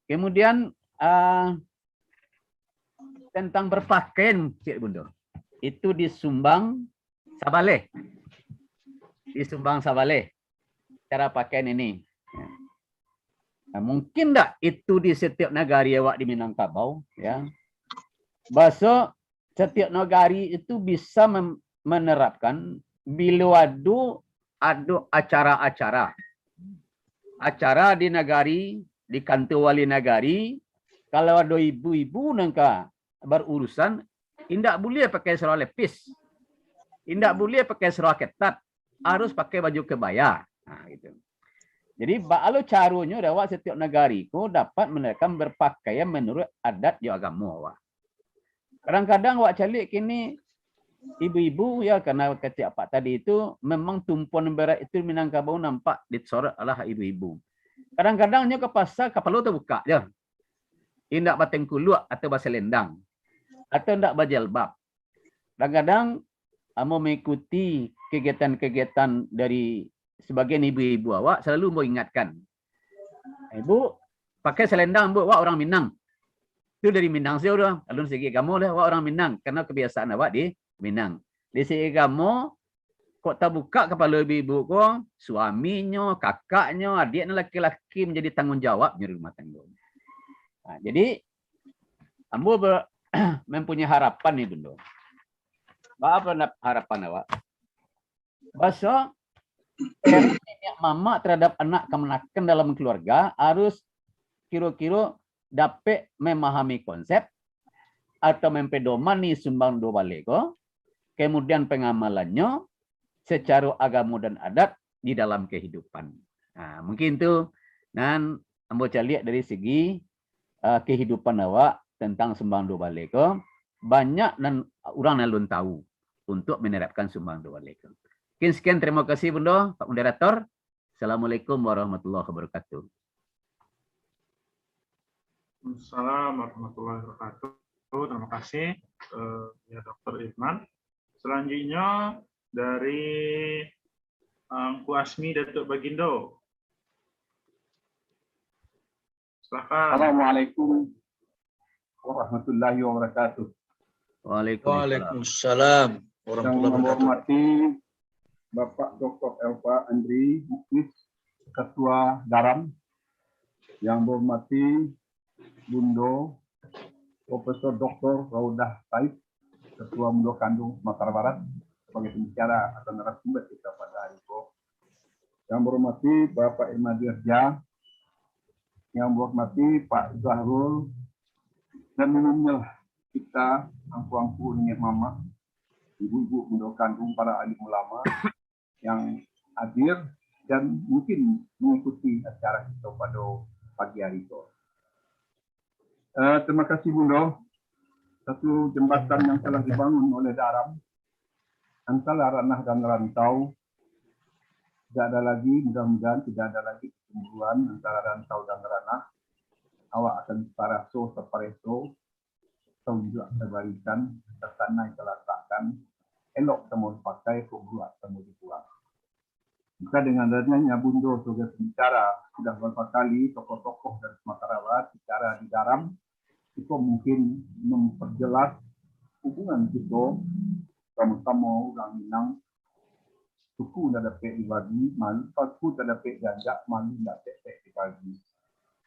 Kemudian tentang berpakaian, Cik Bundo. Itu di Sumbang Sabale. Di Sumbang Sabale. Cara pakaian ini. Nah, mungkin enggak itu di setiap negari awak di Minangkabau, ya. Bahasa setiap negari itu bisa menerapkan bila ada acara-acara. Acara di negari, di kantor wali negari, kalau ada ibu-ibu nangka berurusan, tidak boleh pakai serah lepis. Tidak boleh pakai serah ketat. Harus pakai baju kebaya. Nah, gitu. Jadi, kalau caranya awak setiap negari ku dapat menerapkan berpakaian menurut adat dan agama awak. Kadang-kadang awak calik kini ibu-ibu ya karena kecik apa tadi itu memang tumpuan berat itu Minangkabau nampak disorot oleh ibu-ibu. Kadang-kadangnya ke pasar kapal terbuka je. Indak bateng kuluk atau baselendang atau indak bajelbab. Kadang-kadang mau mengikuti kegiatan-kegiatan dari sebagian ibu-ibu awak selalu mau ingatkan. Ibu pakai selendang bu, awak orang Minang. Itu dari Minang sih udah. Kalau segi kamu lah awak orang Minang karena kebiasaan awak di Minang. Di segi kamu kok tak buka kepala ibu-ibu kok, suaminya, kakaknya, adiknya laki-laki menjadi tanggung jawab di rumah tangga. Nah, jadi ambo mempunyai harapan nih Bundo. Apa harapan awak? Bahasa mama terhadap anak kemenakan dalam keluarga harus kira-kira dapat memahami konsep atau mempedomani Sumbang Dua Balai ko, kemudian pengamalannya secara agama dan adat di dalam kehidupan. Nah, mungkin itu dan ambo lihat dari segi kehidupan awak tentang sumbang do balik ke, banyak dan orang yang belum tahu untuk menerapkan sumbang do balik. Sekian, terima kasih Bunda, Pak Moderator. Assalamualaikum warahmatullahi wabarakatuh. Assalamualaikum warahmatullahi wabarakatuh. Terima kasih ya Dr. Irman. Selanjutnya dari Ku Asmi Datuk Bagindo. Silakan. Assalamualaikum warahmatullahi wabarakatuh. Waalaikumsalam Yang warahmatullahi wabarakatuh. menghormati Bapak Dr. Elva Andri Muklis, Ketua Daram. Yang menghormati Bundo Profesor Dr. Raudah Said, Ketua Mundo Kandung Sumatera Barat, sebagai pembicara atau narasumber kita pada hari ini. Yang menghormati Bapak Irma Dirja, yang menghormati Pak Zahrul, dan umumnya kita angku-angku niat mama, ibu-ibu Mundo Kandung, para alim ulama yang hadir dan mungkin mengikuti acara kita pada pagi hari itu. Terima kasih Bundo. Satu jembatan yang telah dibangun oleh Daram antara ranah dan rantau. Tidak ada lagi, mudah-mudahan tidak ada lagi kecemburuan antara rantau dan ranah. Awak akan separaso, separeso, juga terbarikan, tertanai terletakkan, elok temu pakai, kebuat temu dibuang. Maka dengan adanya Bundo sebagai pembicara, sudah beberapa kali tokoh-tokoh dari Sumatera Barat bicara di Daram, itu mungkin memperjelas hubungan kita sama-sama orang Minang. Suku dah dapat dibagi, malu, suku dah dapat diajak, malu tak dapat dibagi.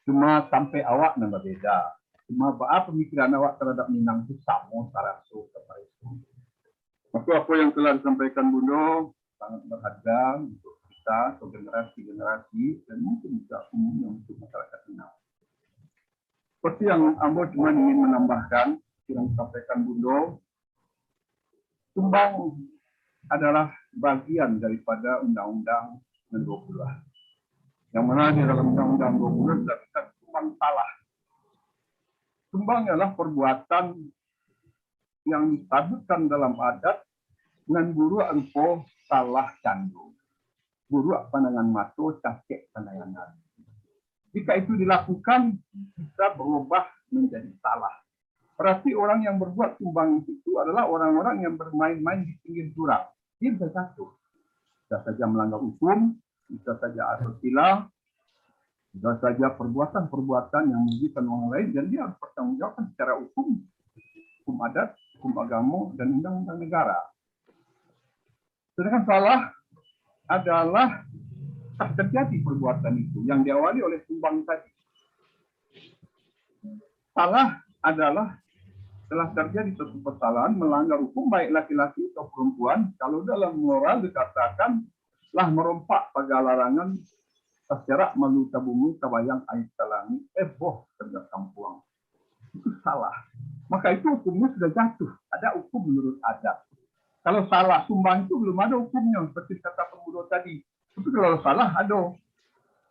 Cuma sampai awak nama beda. Cuma apa pemikiran awak terhadap Minang itu sama, saraso, separeso. Maka apa yang telah disampaikan Bundo sangat berharga untuk kita, untuk generasi-generasi, dan mungkin juga umumnya untuk masyarakat Minang. Seperti yang Ambo cuma ingin menambahkan, yang disampaikan Bundo, sumbang adalah bagian daripada Undang-Undang 20. Yang mana di dalam Undang-Undang 20 disebutkan sumbang salah. Sumbang adalah perbuatan yang disebutkan dalam adat dengan buruk rupa salah candu. Buruk pandangan mata, cakek pandangan. Jika itu dilakukan, bisa berubah menjadi salah. Berarti orang yang berbuat sumbang itu adalah orang-orang yang bermain-main di pinggir jurang. Dia bisa jatuh. Bisa saja melanggar hukum, bisa saja asusila, bisa saja perbuatan-perbuatan yang merugikan orang lain, dan dia harus bertanggungjawabkan secara hukum adat, hukum agama, dan undang-undang negara. Sedangkan salah adalah tak terjadi perbuatan itu yang diawali oleh sumbang tadi. Salah adalah telah terjadi suatu kesalahan melanggar hukum baik laki-laki atau perempuan. Kalau dalam moral dikatakan telah merompak pagar larangan terserak malu tabumi tabayang air talangi boh kerja kampuang. Itu salah. Maka itu hukumnya sudah jatuh. Ada hukum menurut adat. Kalau salah sumbang itu belum ada hukumnya seperti kata pemuda tadi. Tapi kalau salah ada.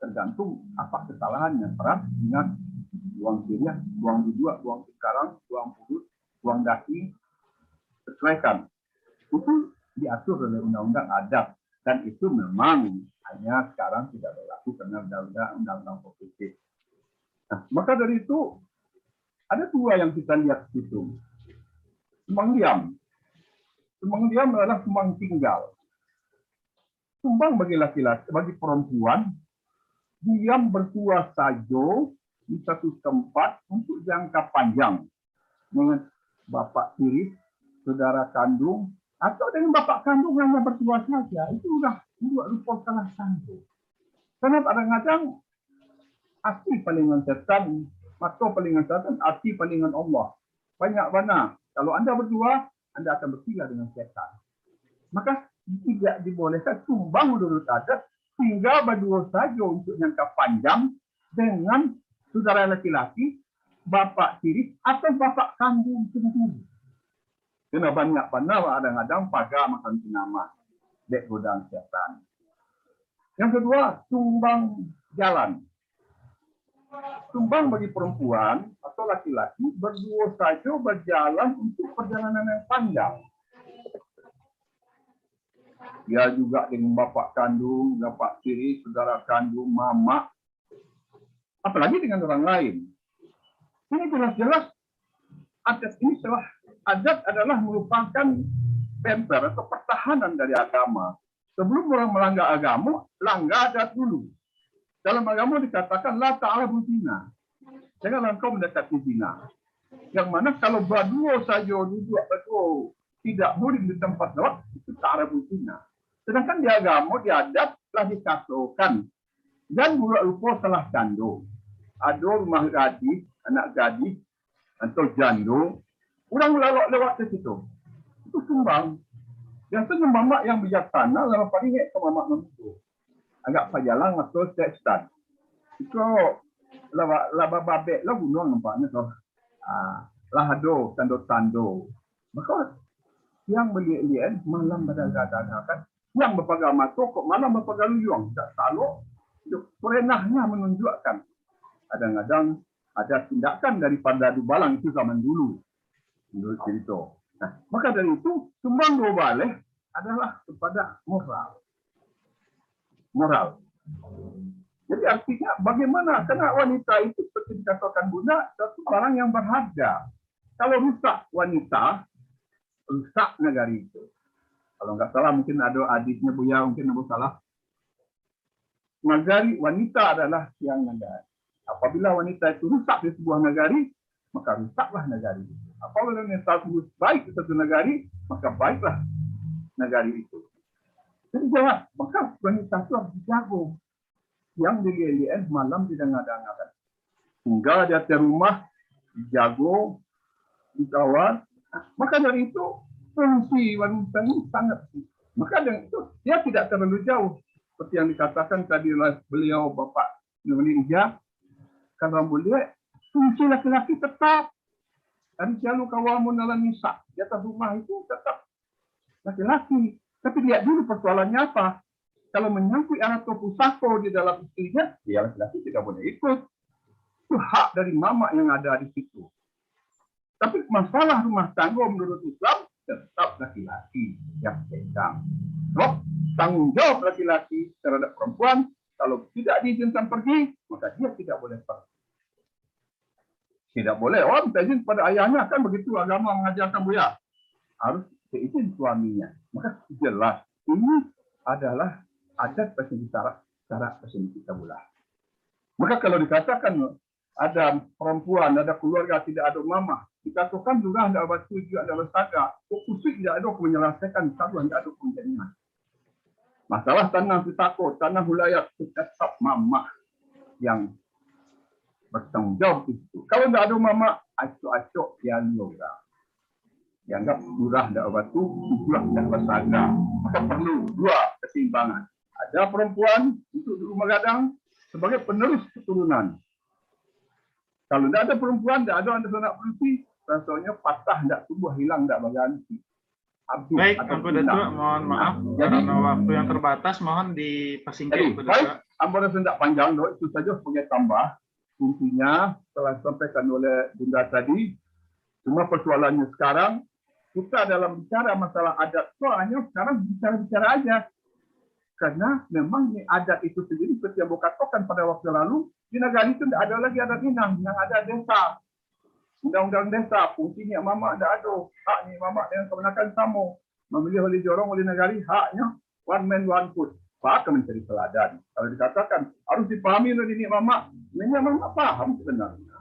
Tergantung apa kesalahannya. Peran ingat buang kiriah, buang dua, buang sekarang, buang perut, buang daki, sesuaikan. Itu diatur oleh undang-undang adat. Dan itu memang hanya sekarang tidak berlaku karena undang-undang positif. Nah, maka dari itu, ada dua yang kita lihat di situ. Sumbang diam. Sumbang diam adalah sumbang tinggal. Sumbang bagi laki-laki, bagi perempuan, diam bertua saja di satu tempat untuk jangka panjang dengan bapak tiri, saudara kandung, atau dengan bapak kandung yang bertua saja. Itu sudah rupa salah satu. Karena kadang-kadang hati palingan setan, mata palingan setan, hati palingan Allah. Banyak mana. Kalau Anda berdua, Anda akan bertiga dengan setan. Maka tidak dibolehkan sumbang menurut adat hingga berdua saja untuk jangka panjang dengan saudara laki-laki, bapak tiri, atau bapak kandung sendiri. Kena banyak pandang kadang-kadang pagar makan nama, dek godang setan. Yang kedua, sumbang jalan. Sumbang bagi perempuan atau laki-laki berdua saja berjalan untuk perjalanan yang panjang. Dia juga dengan bapak kandung, bapak tiri, saudara kandung, mama, apalagi dengan orang lain. Ini jelas-jelas adat adalah merupakan pemper atau pertahanan dari agama. Sebelum orang melanggar agama, langgar adat dulu. Dalam agama dikatakan la ta'rabu zina. Janganlah engkau mendekati zina. Yang mana kalau berdua saja duduk berdua tidak boleh di tempat lewat, itu ta'rabu zina. Sedangkan di agama, di adat telah dikatakan dan buat rupa salah kandung. Ada rumah gadis, anak gadis atau jando, orang lewat ke situ. Itu sumbang. Biasanya mamak yang bijaksana dalam paling ke mamak menunggu. Agak pajalang atau sekstan. Itu lah babek lah gunung nampaknya tu. Lah ado tando-tando. Maka yang beli-belian malam berdagang-dagang kan. Yang berpagar mata kok malam berpagar luyung. Tak salah. Perenahnya menunjukkan. Kadang-kadang ada tindakan daripada dubalang itu zaman dulu. Menurut cerita. Nah, maka dari itu, sumbang dua balik adalah kepada moral. Moral. Jadi artinya bagaimana? Karena wanita itu seperti dikatakan Bunda, satu barang yang berharga. Kalau rusak wanita, rusak negara itu. Kalau nggak salah mungkin ada adiknya Buya, mungkin ada salah. Negari wanita adalah tiang negara. Apabila wanita itu rusak di sebuah negari, maka rusaklah negari itu. Apabila wanita itu baik di satu negari, maka baiklah negari itu. Jadi jelas, maka wanita itu harus dijaga. Yang dilihat malam tidak ngada-ngada. Hingga di atas rumah, dijaga, dikawal. Maka dari itu, fungsi wanita ini sangat. Maka dengan itu, dia tidak terlalu jauh. Seperti yang dikatakan tadi oleh beliau Bapak Nurul Ija, karena boleh fungsi laki-laki tetap. Dan selalu kawamun dalam nisa. Di atas rumah itu tetap laki-laki. Tapi lihat dulu persoalannya apa. Kalau menyangkut anak pusako di dalam istrinya, ya laki-laki tidak boleh ikut. Itu hak dari mama yang ada di situ. Tapi masalah rumah tangga menurut Islam, tetap laki-laki yang pegang. So, tanggung jawab laki-laki terhadap perempuan, kalau tidak diizinkan pergi, maka dia tidak boleh pergi. Tidak boleh. Orang minta izin pada ayahnya, kan begitu agama mengajarkan Buya. Harus izin suaminya. Maka jelas, ini adalah adat peserta cara peserta bulan. Maka kalau dikatakan ada perempuan, ada keluarga, tidak ada mama, dikatakan juga ada batu, juga ada bersaga. Kusik tidak ada menyelesaikan satu, tidak ada penjadian. Masalah tanah Sitako, tanah wilayah tetap mama yang bertanggung jawab itu. Kalau tidak ada mama, acok-acok yang lurah. Dianggap lurah tidak batu, lurah tidak bersaga. Maka perlu dua keseimbangan. Ada perempuan untuk rumah gadang sebagai penerus keturunan. Kalau tidak ada perempuan, tidak ada anak berisi, rasanya patah, tidak tumbuh, hilang, tidak berganti. Baik, Ampun Datuk, mohon maaf karena waktu yang terbatas, mohon dipasingkan. Baik, Ampun Datuk tidak panjang, itu saja sebagai tambah. Intinya telah disampaikan oleh Bunda tadi, cuma persoalannya sekarang, kita dalam bicara masalah adat, soalnya sekarang bicara-bicara aja. Karena memang adat itu sendiri, seperti yang katakan pada waktu lalu, di negara itu tidak ada lagi adat inang, yang ada desa. Undang-undang desa, fungsinya mama tidak ada. Haknya mama yang kebenakan sama. Memilih oleh jorong oleh negara, haknya one man one food. Pak akan mencari teladan. Kalau dikatakan harus dipahami oleh nenek mama, nenek mama paham sebenarnya.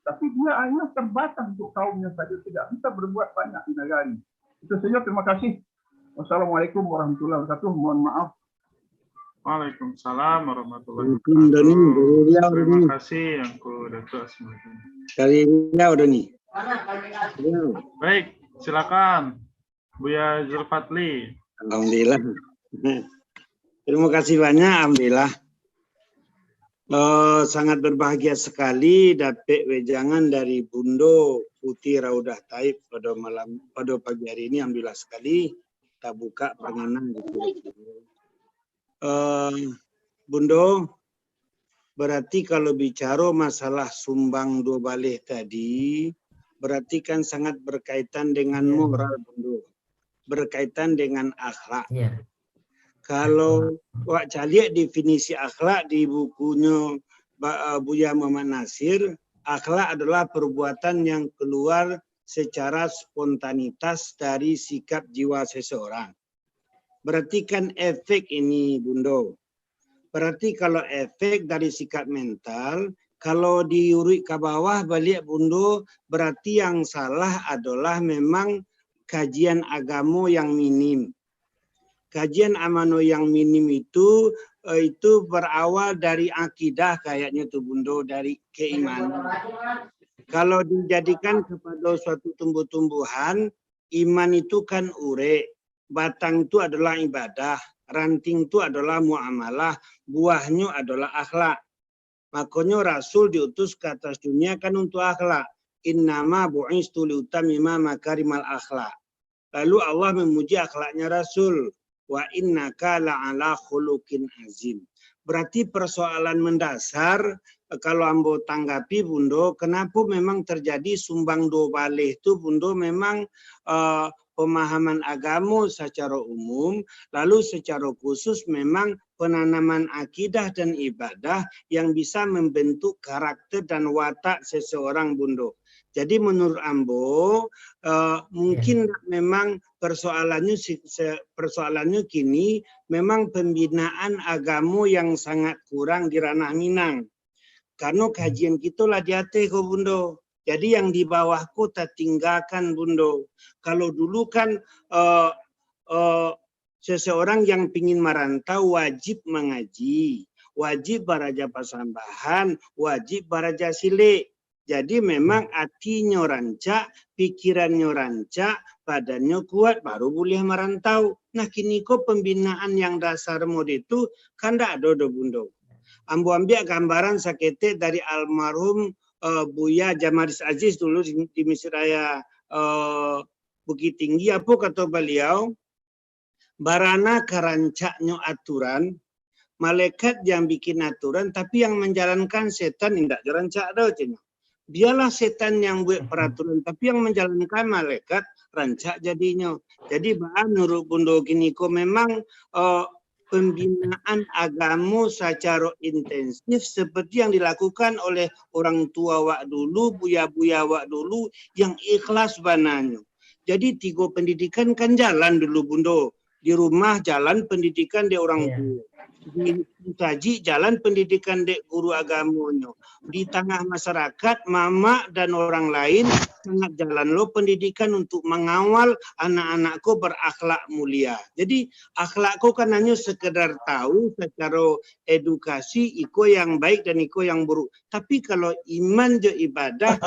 Tapi dia hanya terbatas untuk kaumnya saja, tidak bisa berbuat banyak di negara. Itu saja, terima kasih. Wassalamualaikum warahmatullahi wabarakatuh. Mohon maaf. Waalaikumsalam warahmatullahi wabarakatuh. Terima kasih yang Datuk Asmaudin. Kali ini udah nih. Baik, silakan Buya Zulfatli. Alhamdulillah. Terima kasih banyak, alhamdulillah. Sangat berbahagia sekali dapat wejangan dari Bundo Putih Raudah Taib pada pagi hari ini. Alhamdulillah sekali kita buka penganan gitu. Bundo, Berarti kalau bicara masalah sumbang dua balik tadi, berarti kan sangat berkaitan dengan moral, Bundo. Berkaitan dengan akhlak. Iya. Kalau Wak Caliak definisi akhlak di bukunya Buya Muhammad Nasir, akhlak adalah perbuatan yang keluar secara spontanitas dari sikap jiwa seseorang. Berarti kan efek ini, Bundo. Berarti kalau efek dari sikap mental, kalau diurut ke bawah balik, Bundo, berarti yang salah adalah memang kajian agama yang minim. Kajian amano yang minim itu berawal dari akidah kayaknya tuh, Bundo, dari keimanan. Kalau dijadikan kepada suatu tumbuh-tumbuhan, iman itu kan urek, batang itu adalah ibadah, ranting itu adalah muamalah, buahnya adalah akhlak. Makanya Rasul diutus ke atas dunia kan untuk akhlak. Innama bu'istu liutamima makarimal akhlak. Lalu Allah memuji akhlaknya Rasul. Wa innaka la'ala khuluqin azim. Berarti persoalan mendasar kalau ambo tanggapi, Bundo, kenapa memang terjadi sumbang dua balik itu, Bundo, memang pemahaman agama secara umum, lalu secara khusus memang penanaman akidah dan ibadah yang bisa membentuk karakter dan watak seseorang, Bundo. Jadi menurut ambo mungkin memang persoalannya kini memang pembinaan agama yang sangat kurang di ranah Minang. Karena kajian kita lah di atas kok, Bundo. Jadi yang di bawahku tak tinggalkan, Bundo. Kalau dulu kan seseorang yang ingin merantau wajib mengaji, wajib baraja pasambahan, wajib baraja silik. Jadi memang hatinya rancak, pikirannya rancak, badannya kuat, baru boleh merantau. Nah kini kok pembinaan yang dasar mode itu kan tidak ada, Bundo. Ambo ambil gambaran sakete dari almarhum Buya Jamaris Aziz dulu di Mesir Raya Bukit Tinggi. Apa kata beliau? Barana kerancaknya aturan, malaikat yang bikin aturan, tapi yang menjalankan setan tidak dirancak dah. Biarlah setan yang buat peraturan, tapi yang menjalankan malaikat rancak jadinya. Jadi menurut Bundo kini kok memang pembinaan agama secara intensif seperti yang dilakukan oleh orang tua wak dulu, buya-buya wak dulu yang ikhlas bananya. Jadi 3 pendidikan kan jalan dulu, Bundo. Di rumah jalan pendidikan di orang tua. Di taji jalan pendidikan di guru agamanya. Di tengah masyarakat, mama dan orang lain sangat jalan lo pendidikan untuk mengawal anak-anakku berakhlak mulia. Jadi akhlakku kan hanya sekedar tahu secara edukasi iko yang baik dan iko yang buruk. Tapi kalau iman je ibadah,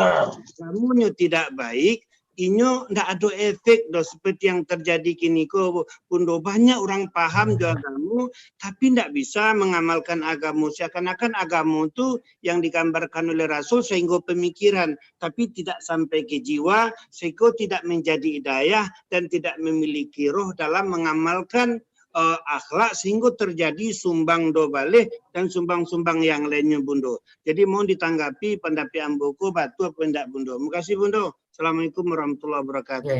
kamunya tidak baik, inyo ndak ada efek do seperti yang terjadi kini ko, Bundo. Banyak orang paham do agama tapi ndak bisa mengamalkan agama. Seakan-akan agama itu yang digambarkan oleh Rasul sehingga pemikiran tapi tidak sampai ke jiwa, sehingga tidak menjadi hidayah dan tidak memiliki roh dalam mengamalkan akhlak sehingga terjadi sumbang do balik dan sumbang-sumbang yang lainnya, Bundo. Jadi mohon ditanggapi pendapat amboko batu apa enggak, Bundo. Terima kasih, Bundo. Assalamualaikum warahmatullahi wabarakatuh.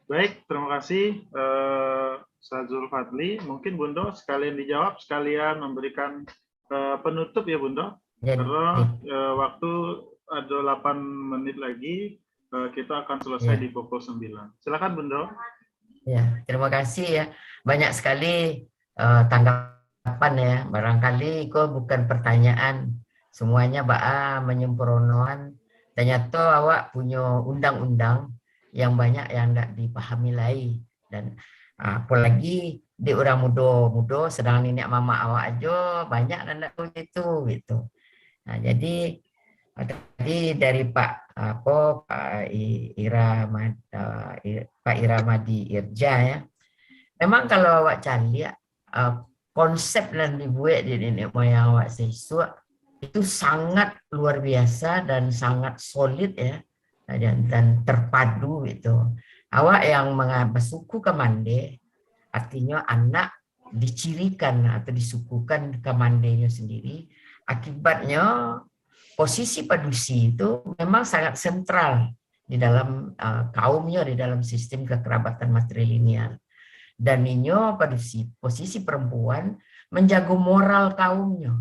Baik, terima kasih Ustaz Zulfadli. Mungkin Bundo sekalian dijawab, sekalian memberikan penutup ya, Bundo. Karena waktu ada 8 menit lagi, kita akan selesai di pukul 9. Silakan, Bundo. Ya, terima kasih ya. Banyak sekali tanggapan ya. Barangkali kok bukan pertanyaan. Semuanya menyempurnakan. Ternyata awak punya undang-undang yang banyak yang tidak dipahami lagi. Dan apalagi di orang muda-muda, sedang nenek mama awak aja banyak yang tidak tahu itu gitu. Nah, jadi tadi dari Pak Iramadi Irja ya. Memang kalau awak cari konsep yang dibuat di nenek moyang awak siswa itu sangat luar biasa dan sangat solid ya, dan terpadu gitu. Awak yang bersuku ke mande, artinya anak dicirikan atau disukukan ke mandainya sendiri. Akibatnya posisi padusi itu memang sangat sentral di dalam kaumnya, di dalam sistem kekerabatan matrilineal. Dan inyo padusi, posisi perempuan menjaga moral kaumnya.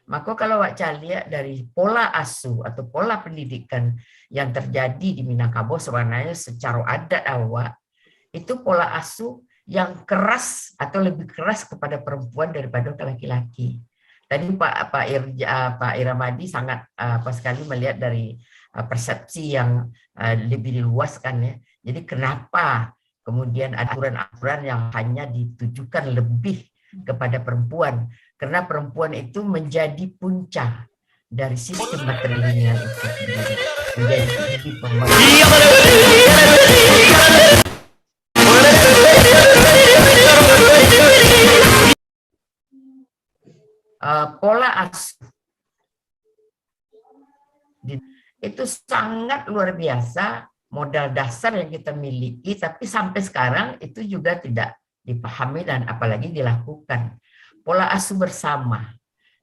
Maka kalau Wak lihat dari pola asuh atau pola pendidikan yang terjadi di Minangkabau sebenarnya secara adat awak, itu pola asuh yang keras atau lebih keras kepada perempuan daripada ke laki-laki. Tadi Pak Iramadi sangat sekali melihat dari persepsi yang lebih diluaskan ya. Jadi kenapa kemudian aturan-aturan yang hanya ditujukan lebih kepada perempuan? Karena perempuan itu menjadi puncak dari sistem matrilineal itu sendiri. Menjadi pola asuh itu sangat luar biasa, modal dasar yang kita miliki, tapi sampai sekarang itu juga tidak dipahami dan apalagi dilakukan. Pola asuh bersama,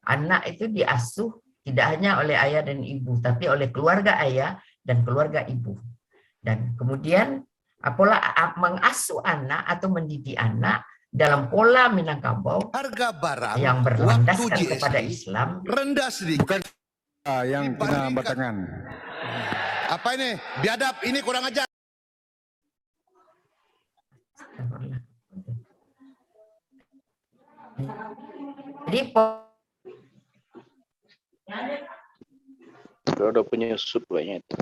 anak itu diasuh tidak hanya oleh ayah dan ibu, tapi oleh keluarga ayah dan keluarga ibu. Dan kemudian pola mengasuh anak atau mendidik anak dalam pola Minangkabau harga barang yang berlandaskan kepada Islam rendah sedikit. Yang kena batangan. Apa ini? Biadab, ini kurang ajar. Jadi udah punya sup banyak itu.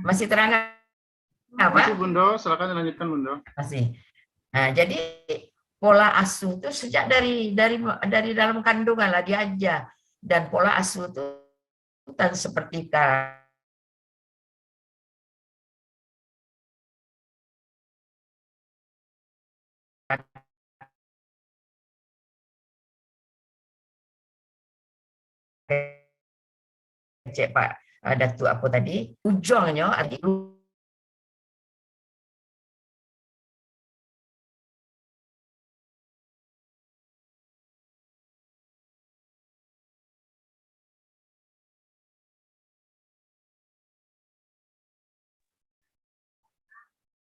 Masih terang apa? Masih Bundo, silakan dilanjutkan Bundo. Masih. Nah, jadi pola asuh itu sejak dari dalam kandungan lah diajar, dan pola asuh itu kan seperti cek Pak Datuk apa tadi, ujungnya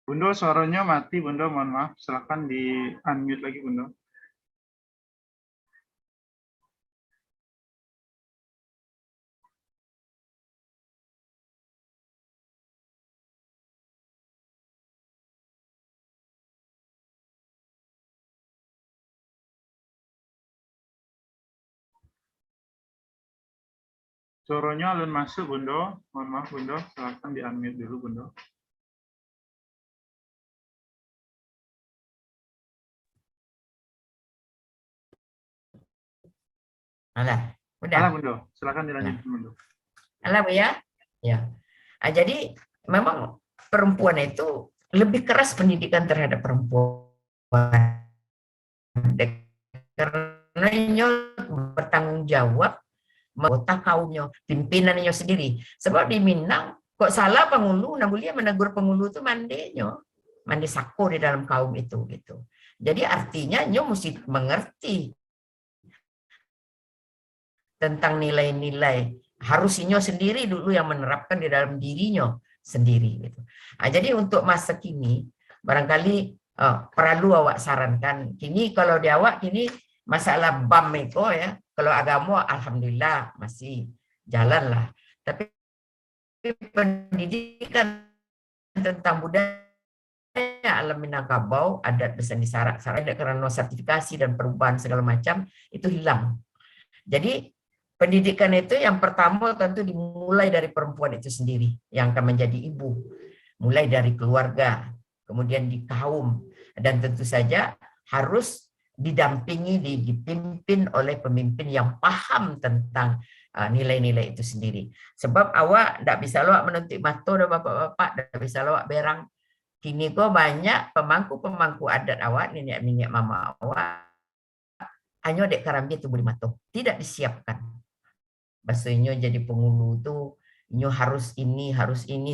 Bundo, suaranya mati Bundo, mohon maaf. Silakan di unmute lagi Bundo. Suaranya alun masuk Bundo, mohon maaf Bundo, silakan di unmute dulu Bundo. Alah, udah. Alah Bundo, silakan dilanjutkan Bundo. Alah Bu ya. Ya. Nah, jadi memang perempuan itu lebih keras pendidikan terhadap perempuan. Karena nyo bertanggung jawab menggota kaumnya, pimpinannya sendiri. Sebab di Minang kok salah pengulu, nabulia menegur pengulu itu mandenyo, mandi sako di dalam kaum itu gitu. Jadi artinya nyo mesti mengerti tentang nilai-nilai, harus inyo sendiri dulu yang menerapkan di dalam dirinya sendiri gitu. Nah, jadi untuk masa kini barangkali perlu awak sarankan kini, kalau di awak kini masalah BAM itu ya, kalau agama alhamdulillah masih jalan lah, tapi pendidikan tentang budaya alam Minangkabau, adat besan di syarat-syarat karena sertifikasi dan perubahan segala macam itu hilang. Jadi pendidikan itu yang pertama tentu dimulai dari perempuan itu sendiri yang akan menjadi ibu, mulai dari keluarga, kemudian di kaum, dan tentu saja harus didampingi, dipimpin oleh pemimpin yang paham tentang nilai-nilai itu sendiri. Sebab awak tidak bisa lawak menuntut mata dan bapak-bapak, tidak bisa lawak berang. Kini kok banyak pemangku-pemangku adat awak, nenek-nenek mama awak, hanya dek karambi itu boleh mata, tidak disiapkan. Bahasanya jadi pengulu itu Nyo harus ini,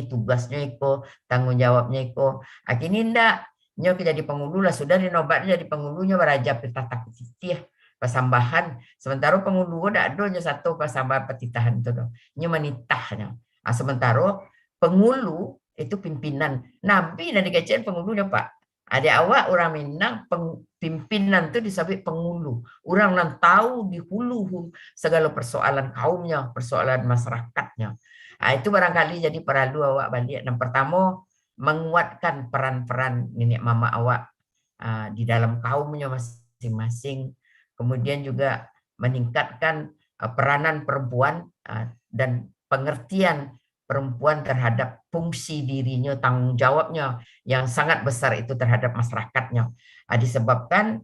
tugasnya iko, tanggung jawabnya iko. Akhirnya ndak, nyo jadi penghulu lah, sudah dinobatnya jadi penghulunya beraja petata petitih, pasambahan. Sementara penghulu ndak ada nyo satu pasambahan petitahan itu dong. Nyo menitahnya. Sementara penghulu itu pimpinan. Nabi dan dikecil penghulunya Pak. Ada awak orang Minang pimpinan itu disebut penghulu. Orang yang tahu di hulu segala persoalan kaumnya, persoalan masyarakatnya. Nah, itu barangkali jadi perlu awak balik. Yang pertama, menguatkan peran-peran nenek mama awak di dalam kaumnya masing-masing. Kemudian juga meningkatkan peranan perempuan dan pengertian perempuan terhadap fungsi dirinya, tanggung jawabnya yang sangat besar itu terhadap masyarakatnya. Disebabkan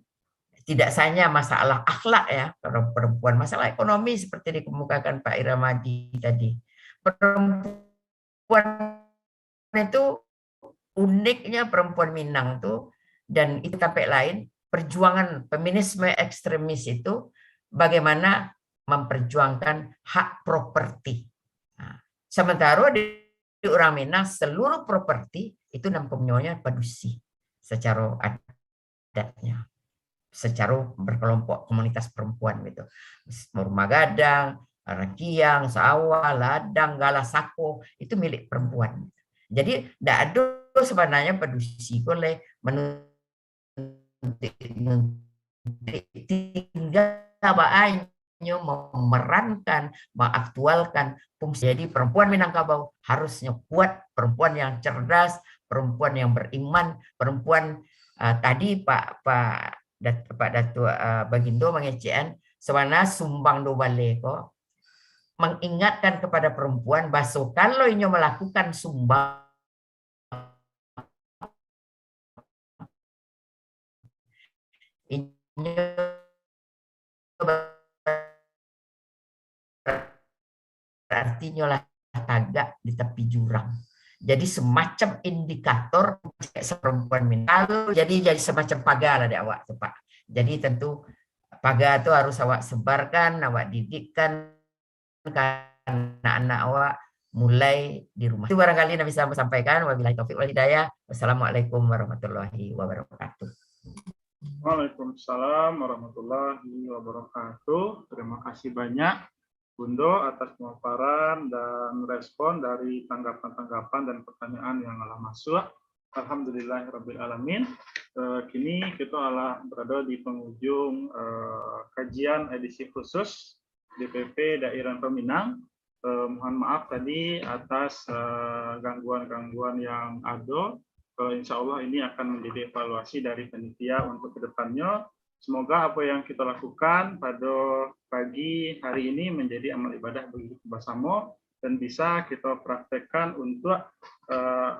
tidak hanya masalah akhlak ya, perempuan, masalah ekonomi seperti dikemukakan Pak Iramadi tadi. Perempuan itu uniknya perempuan Minang tuh, dan itu sampai lain, perjuangan feminisme ekstremis itu bagaimana memperjuangkan hak properti. Sementara di orang Minang seluruh properti itu nampaknya padusi secara adatnya, secara berkelompok komunitas perempuan gitu. Rumah gadang, rakiang, sawah, ladang, galasako itu milik perempuan. Jadi tidak ada sebenarnya padusi boleh tinggal memerankan, mengaktualkan fungsi. Jadi perempuan Minangkabau harusnya kuat, perempuan yang cerdas, perempuan yang beriman, perempuan tadi Pak Datuk Bagindo mengecekan sebenarnya sumbang do bale kok mengingatkan kepada perempuan bahwa kalau inyo melakukan sumbang inyo artinya lah tagak di tepi jurang. Jadi semacam indikator perempuan Minang. Jadi semacam pagar ada awak tuh Pak. Jadi tentu pagar itu harus awak sebarkan, awak didikkan anak-anak awak mulai di rumah. Itu barangkali yang bisa saya sampaikan. Wabillahi taufiq wal hidayah. Wassalamualaikum warahmatullahi wabarakatuh. Waalaikumsalam warahmatullahi wabarakatuh. Terima kasih banyak Bundo atas pemaparan dan respon dari tanggapan-tanggapan dan pertanyaan yang telah masuk. Alhamdulillahirabbil alamin. Kini kita berada di penghujung kajian edisi khusus DPP Daerah Minang. Mohon maaf tadi atas gangguan-gangguan yang ada. Insya Allah ini akan menjadi evaluasi dari panitia untuk kedepannya. Semoga apa yang kita lakukan pada pagi hari ini menjadi amal ibadah bagi kita bersama dan bisa kita praktekkan untuk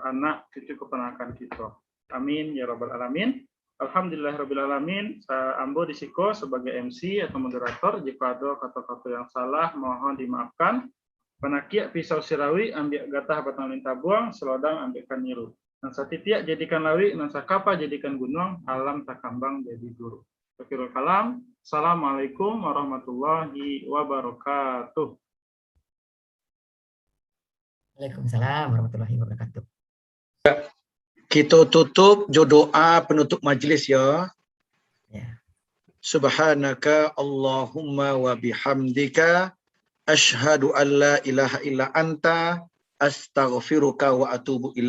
anak cucu keponakan kita. Amin ya rabbal alamin. Alhamdulillahirabbil alamin. Ambo disiko sebagai MC atau moderator. Jika ada kata-kata yang salah mohon dimaafkan. Panakia pisau sirawi ambil gatah batang lintah buang, selodang ambilkan nyiru. Nansa titiak jadikan lawi, nansa kapa jadikan gunung, alam takambang jadi guru. Akhirul kalam. Assalamualaikum warahmatullahi wabarakatuh. Waalaikumsalam warahmatullahi wabarakatuh. Kita tutup doa penutup majlis ya. Subhanaka Allahumma wa bihamdika asyhadu an la ilaha illa anta astaghfiruka wa atubu ilaik.